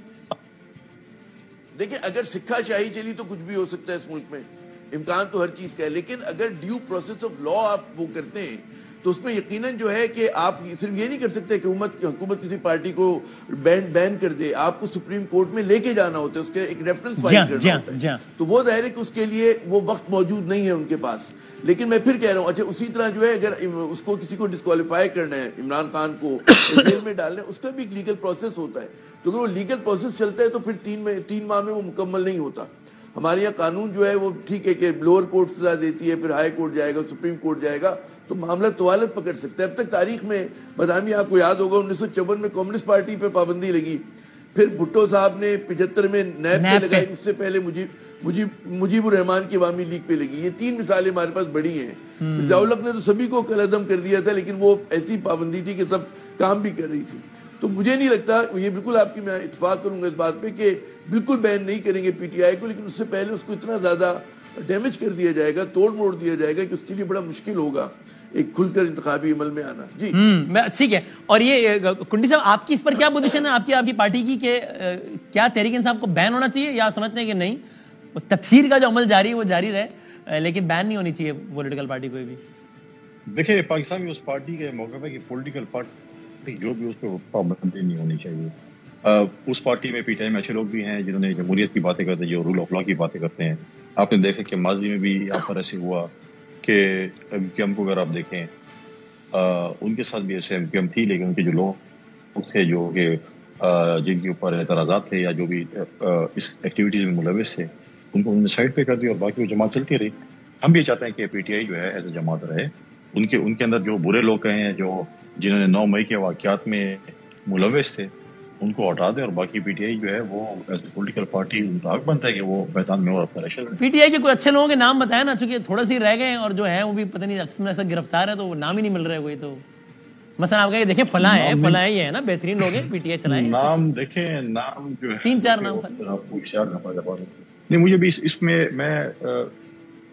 دیکھیں اگر سکھا شاہی چلی تو کچھ بھی ہو سکتا ہے اس ملک میں, امکان تو ہر چیز کا ہے. لیکن اگر ڈیو پروسیس آف لا آپ وہ کرتے ہیں تو اس میں یقیناً جو ہے کہ آپ صرف یہ نہیں کر سکتے کہ حکومت کسی پارٹی کو بین کر دے, آپ کو سپریم کورٹ میں لے کے جانا ہوتا ہے, اس کے ایک ریفرنس فائل کرنا ہوتا ہے. تو وہ ظاہر ہے کہ اس کے لیے وہ وقت موجود نہیں ہے ان کے پاس. لیکن میں پھر کہہ رہا ہوں, اچھا اسی طرح جو ہے اگر اس کو کسی کو ڈسکوالیفائی کرنا ہے, عمران خان کو جیل میں ڈالنا ہے, اس کا بھی ایک لیگل پروسیس ہوتا ہے. تو اگر وہ لیگل پروسیس چلتا ہے تو پھر 3 ماہ میں وہ مکمل نہیں ہوتا. ہمارے یہاں قانون جو ہے وہ ٹھیک ہے کہ لوور کورٹ سزا دیتی ہے, پھر ہائی کورٹ جائے گا, سپریم کورٹ جائے گا, تو معاملہ طوالت پکڑ سکتا ہے. اب تک تاریخ میں بدامی آپ کو یاد ہوگا 1954 میں کمیونسٹ پارٹی پہ پابندی لگی, پھر بھٹو صاحب نے 75 میں نیب پہ لگائی, اس سے پہلے مجیب الرحمان کی عوامی لیگ پہ لگی. یہ 3 مثالیں ہمارے پاس بڑی ہیں. ضیاء الحق نے تو سبھی کو کالعدم کر دیا تھا, لیکن وہ ایسی پابندی تھی کہ سب کام بھی کر رہی تھی. تو مجھے نہیں لگتا, یہ بالکل آپ کی میں اتفاق کروں گا اس بات پہ کہ بالکل بین نہیں کریں گے پی ٹی آئی کو, لیکن اس سے پہلے اس کو اتنا زیادہ ڈیمیج کر دیا جائے گا, توڑ موڑ دیا جائے گا کہ اس کے لیے بڑا مشکل ہوگا ایک کھل کر انتخابی عمل میں آنا. جی ٹھیک ہے. اور یہ کنڈی صاحب آپ کی اس پر کیا پوزیشن ہے آپ کی پارٹی کی, کہ کیا تحریک انصاف کو بین ہونا چاہیے, یا سمجھتے ہیں کہ نہیں تطہیر کا جو عمل جاری ہے وہ جاری رہے, لیکن بین نہیں ہونی چاہیے پولیٹیکل پارٹی کوئی بھی؟ دیکھیں پاکستان میں اس پارٹی کے موقع ہے کہ پولیٹیکل پارٹی جو بھی اس پہ پابندی نہیں ہونی چاہیے. اس پارٹی میں پی ٹی آئی میں اچھے لوگ بھی ہیں جنہوں نے جمہوریت کی باتیں کرتے ہیں, جو رول آف لا کی باتیں کرتے ہیں. آپ نے دیکھا کہ ماضی میں بھی یہاں پر ایسے ہوا کہ ایم کیو ایم کو اگر آپ دیکھیں ان کے ساتھ بھی ایسے ایم کیو ایم تھی, لیکن ان کے جو لوگ تھے جو کہ جن کے اوپر اعتراضات تھے یا جو بھی اس ایکٹیویٹیز میں ملوث تھے, ان کو انہوں نے سائڈ پہ کر دیا اور باقی وہ جماعت چلتی رہی. ہم بھی چاہتے ہیں کہ پی ٹی آئی جو ہے ایسے جماعت رہے, ان کے اندر جو برے لوگ ہیں, جو جنہوں نے 9 مئی کے واقعات میں ملوث تھے, ان کو ہٹا دیں, اور باقی پی ٹی آئی جو ہے وہ ایز اے پولیٹیکل پارٹی ان کا حق بنتا ہے کہ وہ میدان میں اور اپنا ریشن. پی ٹی آئی کے کوئی اچھے لوگوں کے نام بتائیں نا, چونکہ تھوڑے سے رہ گئے اور جو ہے وہ بھی پتہ نہیں اکثر ایسا گرفتار ہے تو وہ نام ہی نہیں مل رہا ہے کوئی. تو مثلا آپ کہیں دیکھیں فلاں ہے, فلاں یہ ہے نا, بہترین لوگ ہیں پی ٹی آئی چلائیں, نام دیکھیں, نام جو ہے 3-4 نام نہیں. مجھے بھی اس میں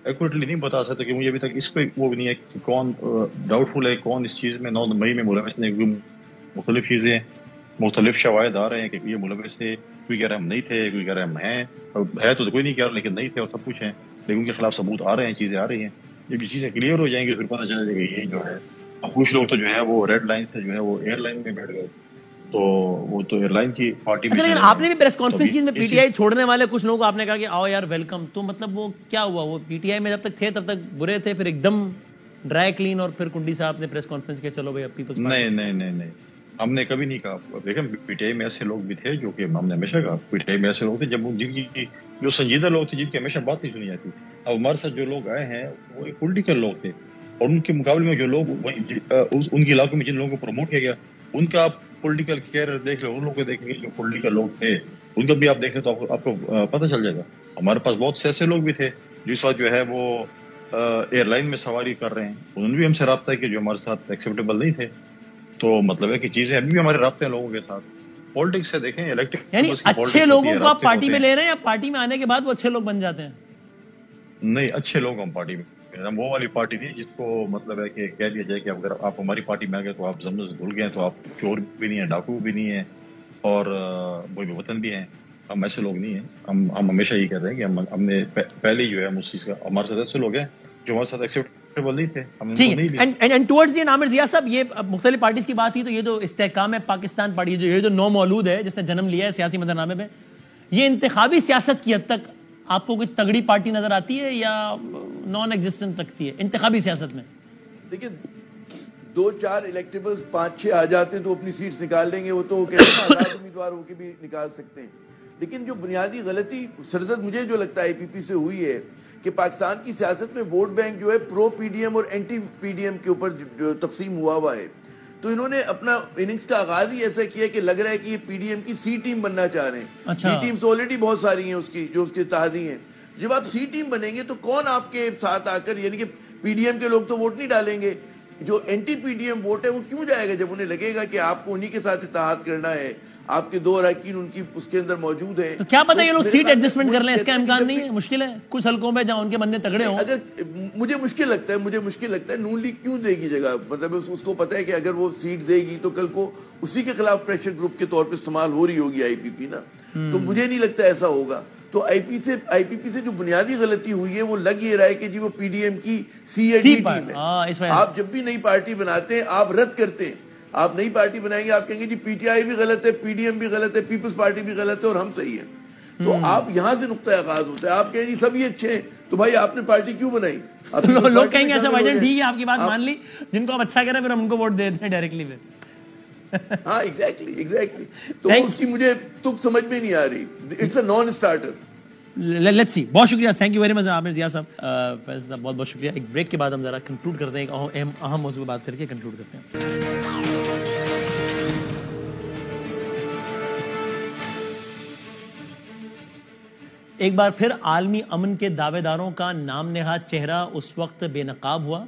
ایکوریٹلی نہیں بتا سکتا کہ مجھے ابھی تک اس پہ وہ بھی نہیں ہے کہ کون ڈاؤٹ فل ہے, کون اس چیز میں 9 مئی میں ملوث نے. مختلف چیزیں, مختلف شواہد آ رہے ہیں کہ یہ ملوث تھے, کوئی کہہ رہا ہم نہیں تھے, کوئی کہہ رہا ہم ہیں, ہے تو کوئی نہیں کہہ رہا لیکن نہیں تھے, اور سب کچھ ہیں, لیکن ان کے خلاف ثبوت آ رہے ہیں, چیزیں آ رہی ہیں. جب یہ چیزیں کلیئر ہو جائیں گی پھر پتہ چلے گا یہ جو ہے. اب کچھ لوگ تو جو ہے وہ ریڈ لائن سے جو ہے وہ ایئر لائن میں بیٹھ گئے, تو وہ تو ایئر لائن کی پارٹی میں. لیکن آپ نے بھی پریس کانفرنس کی میں پی ٹی آئی چھوڑنے والے کچھ لوگوں کو آپ نے کہا کہ آؤ یار ویلکم, تو مطلب وہ کیا ہوا؟ وہ پی ٹی آئی میں جب تک تھے تب تک برے تھے, پھر ایک دم ڈرائی کلین, اور پھر کنڈی صاحب نے پریس کانفرنس کیا چلو بھائی اب پیپلز پارٹی. نہیں, ہم نے کبھی نہیں کہا. دیکھیں پی ٹی آئی میں ایسے لوگ بھی تھے جو کہ ہم نے ہمیشہ کہا پی ٹی آئی میں ایسے لوگ تھے جب جن کی جو سنجیدہ لوگ تھے جن کی ہمیشہ بات نہیں سنی جاتی. اب ہمارے ساتھ جو لوگ آئے ہیں وہ ایک پولیٹیکل لوگ تھے, اور ان کے مقابلے میں جو لوگ ان کے علاقوں میں جن لوگوں کو پروموٹ کیا گیا ان کا آپ پولیٹیکل کیریئر دیکھ لیں, ان لوگوں کو دیکھیں گے جو پولیٹیکل لوگ تھے ان کا بھی آپ دیکھ لیں تو آپ کو پتہ چل جائے گا. ہمارے پاس بہت سے ایسے لوگ بھی تھے جس وقت جو ہے وہ ایئر لائن میں سواری کر رہے ہیں, انہوں نے بھی ہم سے رابطہ کیا جو ہمارے ساتھ ایکسیپٹیبل نہیں تھے. تو مطلب ہے کہ چیزیں ابھی بھی ہمارے رابطے ہیں لوگوں کے ساتھ. پولیٹکس سے دیکھیں الیکٹڈ یعنی اچھے لوگوں کو آپ پارٹی میں لے رہے ہیں یا پارٹی میں آنے کے بعد وہ اچھے لوگ بن جاتے ہیں؟ نہیں, اچھے لوگ ہم پارٹی میں, ہم وہ والی پارٹی تھی جس کو مطلب ہے کہ کہہ دیا جائے کہ اگر آپ ہماری پارٹی میں آ گئے تو آپ زمزم سے دھل گئے, تو آپ چور بھی نہیں ہیں, ڈاکو بھی نہیں ہیں, اور محب وطن بھی ہیں. ہم ایسے لوگ نہیں ہیں. ہم ہمیشہ یہ کہتے ہیں کہ ہم نے پہلے جو ہے ہم اس چیز کا, ہمارے ساتھ ایسے لوگ ہیں جو ہمارے ساتھ ایکسیپٹیبل نہیں تھے. اینڈ ٹورڈز دی اینڈ عامر ضیاء صاحب, یہ مختلف پارٹیز کی بات ہوئی تو یہ جو استحکام ہے پاکستان پارٹی, یہ جو نو مولود ہے جس نے جنم لیا ہے سیاسی مدرنامے میں, یہ انتخابی سیاست کی حد تک آپ کو کوئی تگڑی پارٹی نظر آتی ہے یا نان ایگزسٹنٹ لگتی ہے انتخابی سیاست میں؟ دیکھیں 2-4 الیکٹیبلز 5-6 آ جاتے ہیں تو اپنی سیٹس نکال لیں گے, وہ تو کہتے ہیں آزاد امیدوار ہو کے بھی نکال سکتے ہیں. لیکن جو بنیادی غلطی سرزد مجھے جو لگتا ہے آئی پی پی سے ہوئی ہے کہ پاکستان کی سیاست میں ووٹ بینک جو ہے پرو پی ڈی ایم اور اینٹی پی ڈی ایم کے اوپر جو تقسیم ہوا ہے. تو انہوں نے اپنا اننگز کا آغاز ہی ایسا کیا کہ لگ رہا ہے کہ یہ پی ڈی ایم کی سی ٹیم بننا چاہ رہے ہیں. سی ٹیمز آلریڈی بہت ساری ہیں اس کی جو اس کے اتحادی ہیں. جب آپ سی ٹیم بنیں گے تو کون آپ کے ساتھ آ کر, یعنی کہ پی ڈی ایم کے لوگ تو ووٹ نہیں ڈالیں گے, جو anti P D M vote ہے وہ کیوں جائے گا جب انہیں لگے گا کہ آپ کو انہی کے ساتھ اتحاد کرنا ہے, آپ کے 2 اراکین ان کی اس کے اندر موجود ہیں. تو کیا پتہ یہ لوگ سیٹ ایڈجسٹمنٹ کر لیں, اس کا امکان نہیں ہے؟ مشکل ہے کچھ حلقوں پہ جہاں ان کے بندے تگڑے ہوں. اگر مجھے مشکل لگتا ہے نون لیگ کیوں دے گی جگہ, مطلب اس کو پتہ ہے کہ اگر وہ سیٹ دے گی تو کل کو اسی کے خلاف پریشر گروپ کے طور پہ استعمال ہو رہی ہوگی آئی پی پی نا. تو مجھے نہیں لگتا ایسا ہوگا. تو آئی پی پی سے جو بنیادی غلطی ہوئی ہے وہ لگ یہ رہا ہے کہ جی وہ پی ڈی ایم کی سی اے ڈی ٹیم ہے. آپ جب بھی نئی پارٹی بناتے ہیں آپ رد کرتے ہیں, آپ نئی پارٹی بنائیں گے آپ کہیں گے جی پی ٹی آئی بھی غلط ہے, پی ڈی ایم بھی غلط ہے, پیپلز پارٹی بھی غلط ہے اور ہم صحیح ہیں. تو آپ یہاں سے نقطہ آغاز ہوتا ہے. آپ کہیں جی سب یہ اچھے ہیں تو بھائی آپ نے پارٹی کیوں بنائی؟ لوگ کہیں گے اچھا بھائی جان ٹھیک ہے آپ کی بات مان لی, جن کو آپ اچھا کہہ رہے ہیں پھر ہم ان کو ووٹ دے دیں ڈائریکٹلی. ہاں ایگزیکٹلی. تو اس کی مجھے تک سمجھ میں نہیں آ رہی. It's a non starter. Let's see. بہت شکریہ, thank you very much Aamir Zia Sahib, Faiz صاحب بہت بہت شکریہ. ایک بریک کے بعد ہم ذرا کنکلوڈ کرتے ہیں, ایک اہم موضوع پہ بات کر کے کنکلوڈ کرتے ہیں. ایک بار پھر عالمی امن کے دعوے داروں کا نام نہاد چہرہ اس وقت بے نقاب ہوا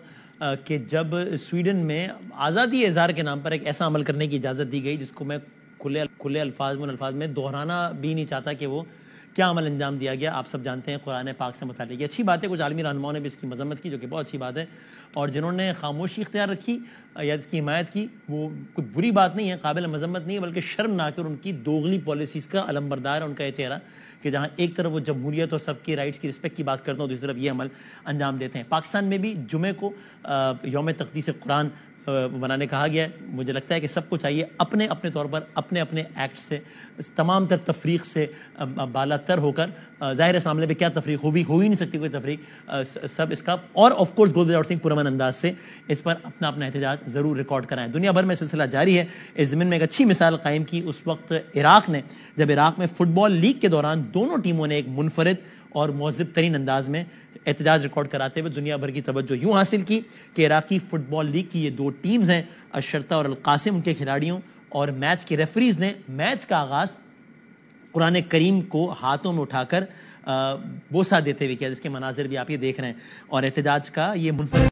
کہ جب سویڈن میں آزادی اظہار کے نام پر ایک ایسا عمل کرنے کی اجازت دی گئی جس کو میں کھلے الفاظ میں دہرانا بھی نہیں چاہتا کہ وہ کیا عمل انجام دیا گیا. آپ سب جانتے ہیں قرآن پاک سے متعلق. یہ اچھی بات ہے, کچھ عالمی رہنماؤں نے بھی اس کی مذمت کی جو کہ بہت اچھی بات ہے, اور جنہوں نے خاموشی اختیار رکھی یا اس کی حمایت کی وہ کوئی بری بات نہیں ہے, قابل مذمت نہیں ہے, بلکہ شرمناک ہے. اور ان کی دوغلی پالیسیز کا علمبردار ہے ان کا یہ چہرہ کہ جہاں ایک طرف وہ جمہوریت اور سب کے رائٹس کی رسپیکٹ کی بات کرتے ہیں, دوسری طرف یہ عمل انجام دیتے ہیں. پاکستان میں بھی جمعے کو یوم تقدیس قرآن بنانے کہا گیا ہے. مجھے لگتا ہے کہ سب کو چاہیے اپنے اپنے طور پر اپنے ایکٹ سے تمام تر تفریق سے بالا تر ہو کر, ظاہر ہے معاملے پہ کیا تفریق ہو ہی نہیں سکتی کوئی تفریق, سب اس کا اور آف کورس گو وداؤٹ سینگ پرامن انداز سے اس پر اپنا احتجاج ضرور ریکارڈ کرائیں. دنیا بھر میں سلسلہ جاری ہے. اس زمین میں ایک اچھی مثال قائم کی اس وقت عراق نے, جب عراق میں فٹ بال لیگ کے دوران دونوں ٹیموں نے ایک منفرد اور مہذب ترین انداز میں احتجاج ریکارڈ کراتے ہوئے دنیا بھر کی توجہ یوں حاصل کی کہ عراقی فٹ بال لیگ کی یہ 2 ٹیمز ہیں, الشرطہ اور القاسم, ان کے کھلاڑیوں اور میچ کے ریفریز نے میچ کا آغاز قرآن کریم کو ہاتھوں میں اٹھا کر بوسہ دیتے ہوئے کیا, جس کے مناظر بھی آپ یہ دیکھ رہے ہیں. اور احتجاج کا یہ منفرد